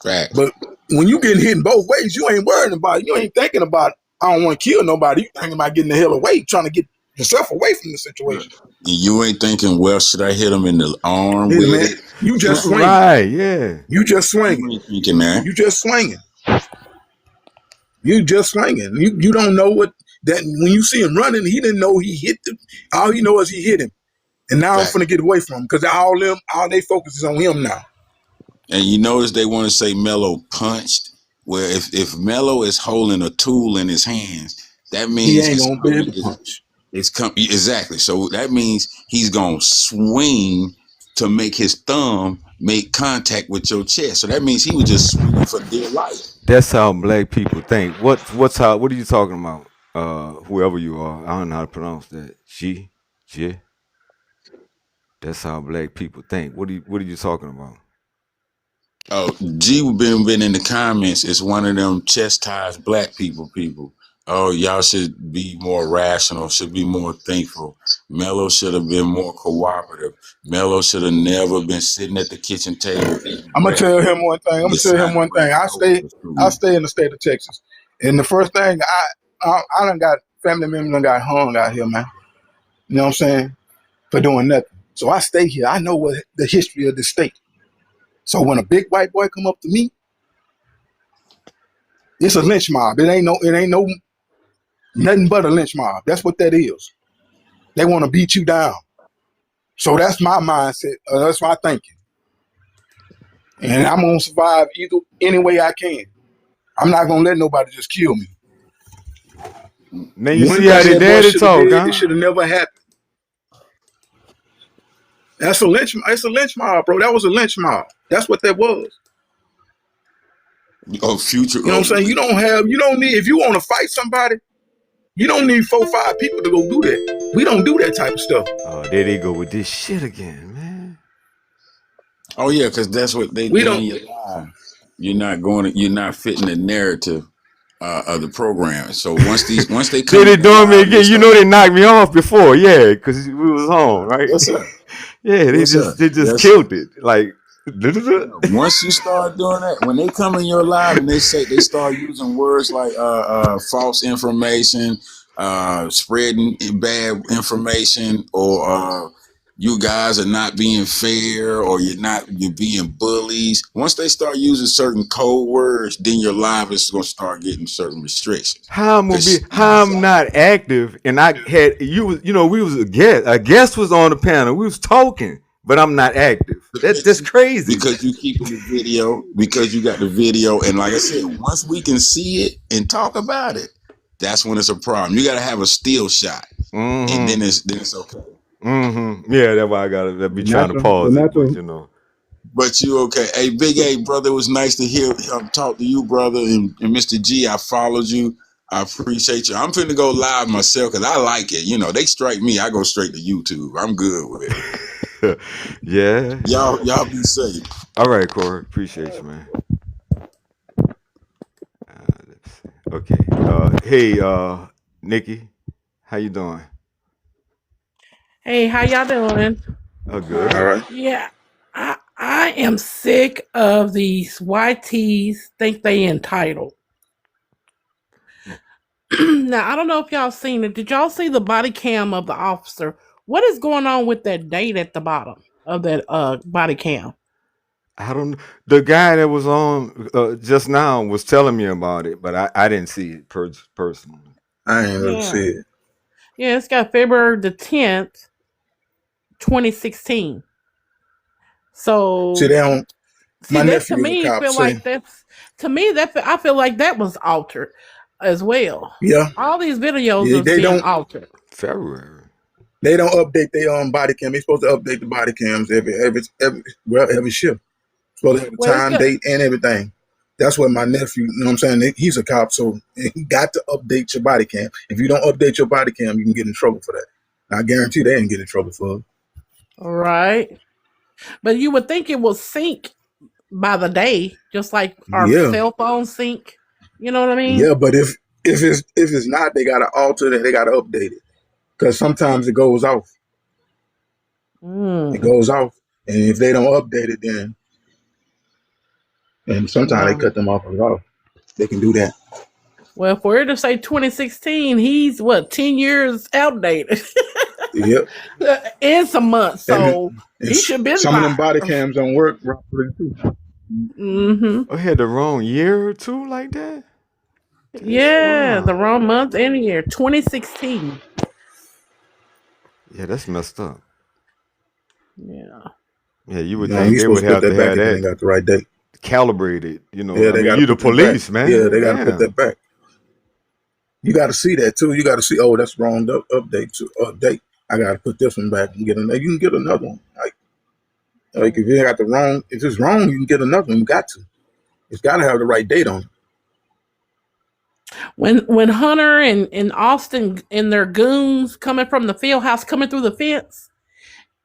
Facts. But when you getting hit in both ways, you ain't worrying about it. You ain't thinking about, I don't want to kill nobody. You thinking about getting the hell away, trying to get yourself away from the situation. And you ain't thinking, well, should I hit him in the arm Hey, with man, it? you just swinging. Right, yeah. You just swinging. You ain't thinking that. You just swinging. You just swinging. You don't know that when you see him running, he didn't know he hit them. All he knows is he hit him. And now Fact. I'm finna get away from him because all they focus is on him now. And you notice they want to say Melo punched. Where if Melo is holding a tool in his hands, that means He ain't gonna be able to punch. Exactly. So that means he's gonna swing to make his thumb make contact with your chest. So that means he was just swinging for dear life. That's how black people think. What are you talking about? Whoever you are, I don't know how to pronounce that. G. That's how black people think. What are you talking about? Oh, G been in the comments. It's one of them chastised black people. Oh, y'all should be more rational, should be more thankful. Melo should have been more cooperative. Melo should have never been sitting at the kitchen table. I'm gonna tell him one thing. I stay in the state of Texas, and the first thing I done got family members done got hung out here, man. You know what I'm saying? For doing nothing. So I stay here. I know what the history of the state. So when a big white boy come up to me, it's a lynch mob. It ain't no nothing but a lynch mob. That's what that is. They want to beat you down. So that's my mindset. That's my thinking. And I'm gonna survive any way I can. I'm not gonna let nobody just kill me. Man, you see how they daddy talk, huh? It should have never happened. That's a lynch. It's a lynch mob, bro. That was a lynch mob. That's what that was. Oh, future. You know what I'm saying? You don't need, if you want to fight somebody, you don't need 4 or 5 people to go do that. We don't do that type of stuff. Oh, there they go with this shit again, man. Oh yeah, because that's what they do. You're not fitting the narrative of the program. So once they come, they doing me again. You know they knocked me off before, yeah, because we was on, right? Yes, sir. Yeah, they Yes, just yes, killed it. Like Once you start doing that, when they come in your live and they start using words like false information, spreading bad information, or you guys are not being fair, or you're being bullies. Once they start using certain code words, then your live is gonna start getting certain restrictions. How I'm gonna be? Cause How I'm not active? And I had you was, we was a guest. A guest was on the panel. We was talking, but I'm not active. That's crazy. because you keeping the video, because you got the video, and like I said, once we can see it and talk about it, that's when it's a problem. You got to have a still shot, and then it's okay. Yeah, that's why I gotta be trying to The pause it, but natural. But you okay? Hey, Big A, brother, it was nice to hear talk to you, brother, and Mr. G. I followed you. I appreciate you. I'm finna go live myself because I like it. They strike me. I go straight to YouTube. I'm good with it. yeah. Y'all be safe. All right, Corey. Appreciate you, man. Let's see. Okay. Hey, Nikki, how you doing? Hey, how y'all doing? Good. All right. Yeah, I am sick of these YTs think they entitled. Now, I don't know if y'all seen it. Did y'all see the body cam of the officer? What is going on with that date at the bottom of that body cam? I don't. The guy that was on just now was telling me about it, but I didn't see it personally. I ain't ever Yeah. see it. Yeah, it's got February the 10th, 2016. So See, they don't. My that to nephew is a me cop. feel See, like I feel like that was altered as well. yeah, All these videos yeah, are being altered. February. they don't update their body cam. They supposed to update the body cams every shift. Supposed to have a Well, it's time, good. date, and everything. That's what my nephew. You know what I'm saying? He's a cop, so he got to update your body cam. If you don't update your body cam, you can get in trouble for that. I guarantee they didn't get in trouble for it. Right. But you would think it will sync by the day, just like our Yeah, cell phone sync. You know what I mean? yeah. But if it's not, they gotta alter it. They gotta update it because sometimes it goes off. It Mm. goes off, and if they don't update it, then and sometimes they Wow. cut them off as well. They can do that. Well, for it to say 2016, he's what 10 years outdated Yep. in some months, And, so and he should been some of them body fired. cams don't work properly too. Mm-hmm. I had the wrong year or two like that. That's Yeah, the wild. wrong month and year, 2016. Yeah, that's messed up. Yeah. Yeah, you would No, think you're they supposed would to put have to that back have if it that ain't got the right date. calibrated. Yeah, I they mean, got to you the put that back. police, Yeah, man. they got to put that Damn. back. You got to see that too. You got to see, oh, that's wrong update to update. I got to put this one back and get another. You can get another one. Like if you got the wrong, if it's wrong, you can get another one. You got to. It's got to have the right date on it. When Hunter and Austin and their goons coming from the field house coming through the fence,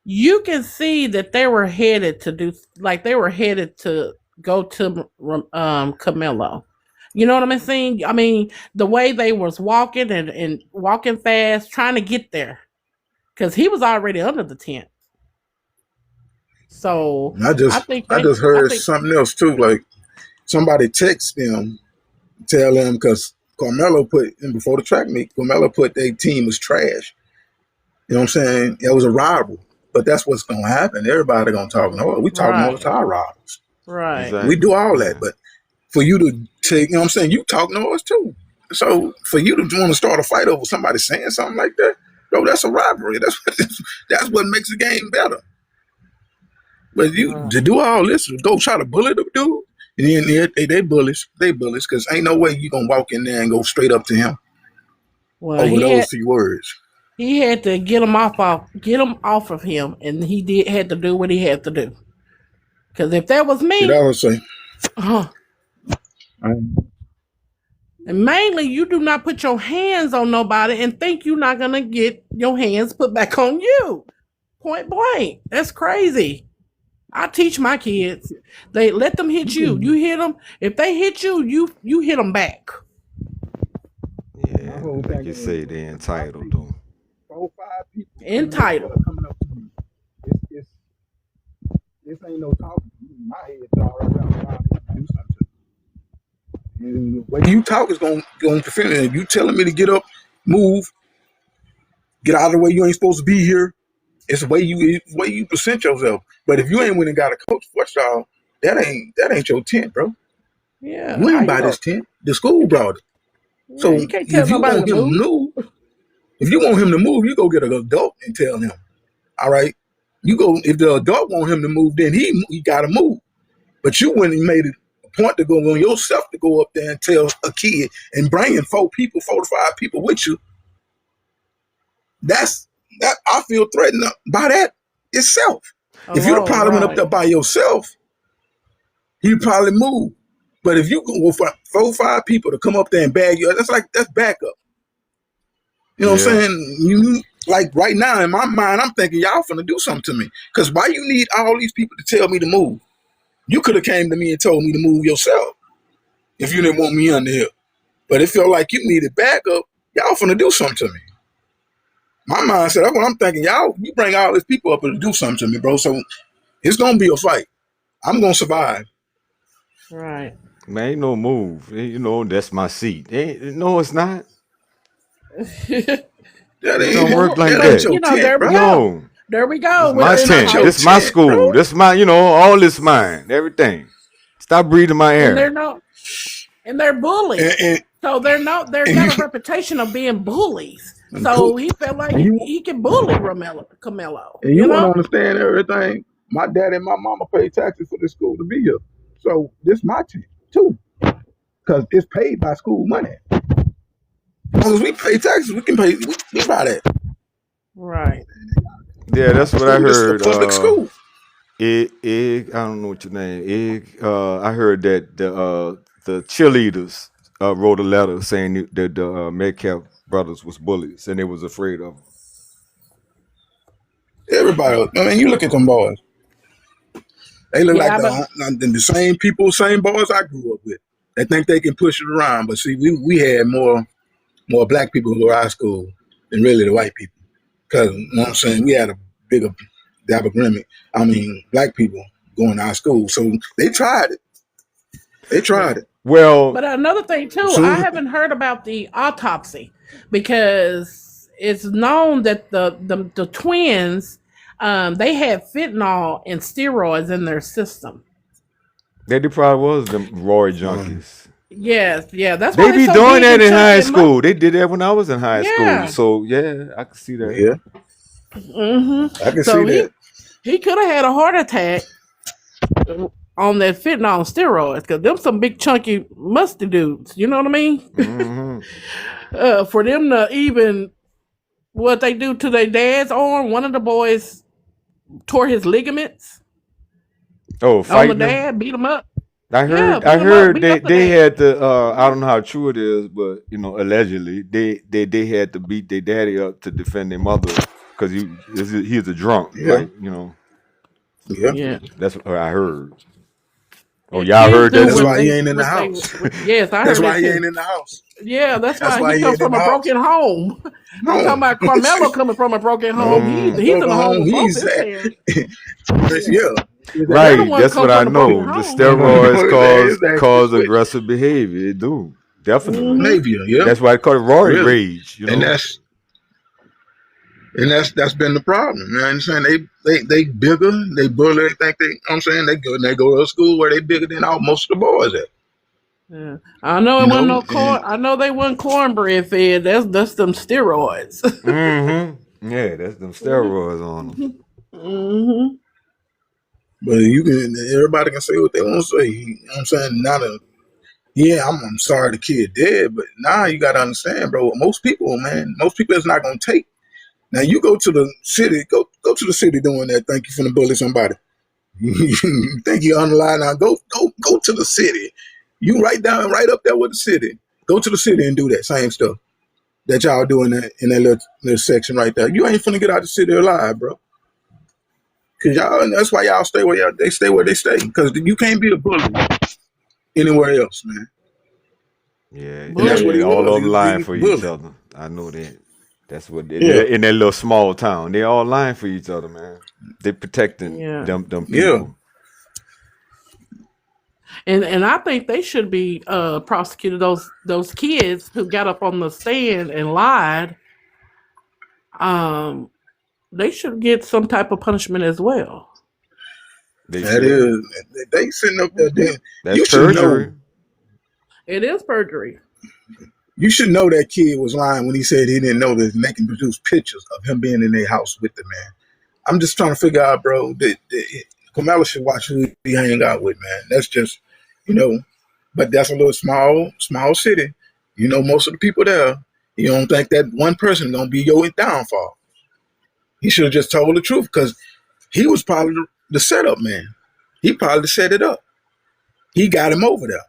you can see that they were headed to go to Carmelo. You know what I'm saying? I mean, the way they was walking and walking fast, trying to get there, because he was already under the tent. So And I I just, think I they, just I heard think something else too. Like somebody text them, tell them because Carmelo put in before the track meet. Carmelo put their team was trash. You know what I'm saying? It was a rival. But that's what's gonna happen. Everybody gonna talk. No, we talking all the right, time, rivals. right. We do Exactly. all that. Yeah. But for you to take, you know what I'm saying? You talk noise too. So for you to want to start a fight over somebody saying something like that, bro, that's a rivalry. That's what makes the game better. But you Right. to do all this, go try to bully the dude, and then they bullies, because ain't no way you gonna walk in there and go straight up to him Well, over those few words. he had to get him off of him, and he had to do what he had to do. Because if that was See, that me, was say, and mainly you do not put your hands on nobody and think you're not gonna get your hands put back on you. Point blank. That's crazy. I teach my kids. They let them hit you. You hit them. If they hit you, you hit them back. my Yeah. whole Like thing you is say, they if I entitled see though. 4 5 people Entitled. coming up to me, this ain't no talking. my head already around to do something. And the way you talk is going to interfere. If you telling me to get up, move, get out of the way, you ain't supposed to be here. It's the way you present yourself. But if you ain't went and got a coach football, that ain't your tent, bro. Yeah, You how ain't you buy go? this tent. The school brought it. Yeah, So you can't tell if you nobody want to him to move. move, you go get an adult and tell him. All right. You go if the adult want him to move, then he gotta move. But you went and made it a point to go on yourself to go up there and tell a kid and bringing 4 to 5 people with you. That I feel threatened by that itself. If you'd have Alone, probably went up right? there by yourself, he'd probably move. But if you go for 4 5 people to come up there and bag you, that's backup. You know what I'm Yeah. saying? You like right now in my mind, I'm thinking y'all finna do something to me. Cause why you need all these people to tell me to move? You could have came to me and told me to move yourself if you didn't want me under here. But it felt like you needed backup. Y'all finna do something to me. My mindset, that's what I'm thinking. Y'all, you bring all these people up to do something to me, bro. So it's gonna be a fight. I'm gonna survive. Right. Man, ain't no move. You know, that's my seat. No, it's not. That It don't ain't work like that ain't that. your tent, There we bro. go. No. There we This go with my the That's not tent. your This autopsy. my tent, school. bro. This my, all this mine. Everything. Stop breathing my And they're air. not, and they're bullies. And So they're and got you a reputation of being bullies. and So cool. he felt like And you he can bully Carmelo. and you want to understand everything. My dad and my mama pay taxes for this school to be here. So this my tent too. Because it's paid by school money. As long as we pay taxes, we can pay we buy that. Right. Yeah, that's what I School, this is a heard. public school. I don't know what your name. I heard that the cheerleaders wrote a letter saying that the Metcalf brothers was bullies and they was afraid of them. Everybody, I mean, you look at them boys. They look like Yeah, but the same people, same boys I grew up with. They think they can push it around, but see, we had more black people who were our school than really the white people. Because you know what I'm saying, we had a bigger demographic. I mean, black people going to our school, so they tried it. They tried it. Well, But another thing too, I Soon, haven't heard about the autopsy because it's known that the twins they had fentanyl and steroids in their system. they probably was them Roy um, junkies. Yes, yeah, that's why They they're be so doing big that and in chunky high and muscle. school. They did that when I was in high school. Yeah. So yeah, I can see that. yeah, hmm I can see So that. he could have had a heart attack on that fentanyl and steroids because them some big chunky musty dudes. You know what I mean? Hmm. For them to even what they do to their dad's arm, one of the boys tore his ligaments Oh, on the fighting them. dad, beat him up. I Yeah, heard I beat him up, heard beat up the they dad. had to I don't know how true it is, but allegedly they had to beat their daddy up to defend their mother because he's a drunk, Yeah, like yeah. Yeah. that's what I heard. Oh, Yeah, y'all kids heard do that That's too? why he ain't in the house. yes, I That's heard why that he too. ain't in the house. Yeah, that's That's why he why he comes ain't in from the a house. broken home. I'm talking No, about Carmelo coming from a broken home. no, Mm, He's in broken the home home. with both He's his at. parents. Yeah, he's They're the acting. right, ones that's come what I from a broken know. The home. steroids His ass is acting cause switch. aggressive behavior. It do definitely. hmm Maybe, yeah, That's why I call it Roy really. rage. And that's been the problem. You know what I'm saying? They bigger, they bully, they think they, you know what I'm saying, they go to a school where they bigger than all most of the boys at. Yeah. I know You it wasn't know, no and corn. I know they wasn't cornbread fed. That's them steroids. Yeah, that's them hmm steroids on them. hmm but you can everybody can say what they want to say. You know what I'm saying? Not a yeah, I'm sorry the kid dead, but now you gotta understand, bro, most people, man, most people is not gonna take. Now you go to the city, go to the city doing that, think you finna bully somebody. You think you're online now? Go to the city. You right up there with the city. Go to the city and do that same stuff that y'all doing in that little section right there. You ain't finna get out the city alive, bro. Cause y'all, and that's why y'all stay where they stay where they stay. Cause you can't be a bully anywhere else, man. Yeah, And that's yeah, what Bullying. he all was. of He them was lying being for each bullied. other. I know that. That's what Yeah, in that little small town. They all lying for each other, man. They protecting Yeah. them yeah. people. And I think they should be prosecuted. Those kids who got up on the stand and lied, they should get some type of punishment as well. They That should. is, they sitting up there. That's You should know. perjury. It is perjury. You should know that kid was lying when he said he didn't know this, and they can produce pictures of him being in their house with the man. I'm just trying to figure out, bro, that Karmelo should watch who he hang out with, man. That's just, but that's a little small city. Most of the people there. You don't think that one person gonna be your downfall. He should have just told the truth because he was probably the setup man. He probably set it up. He got him over there.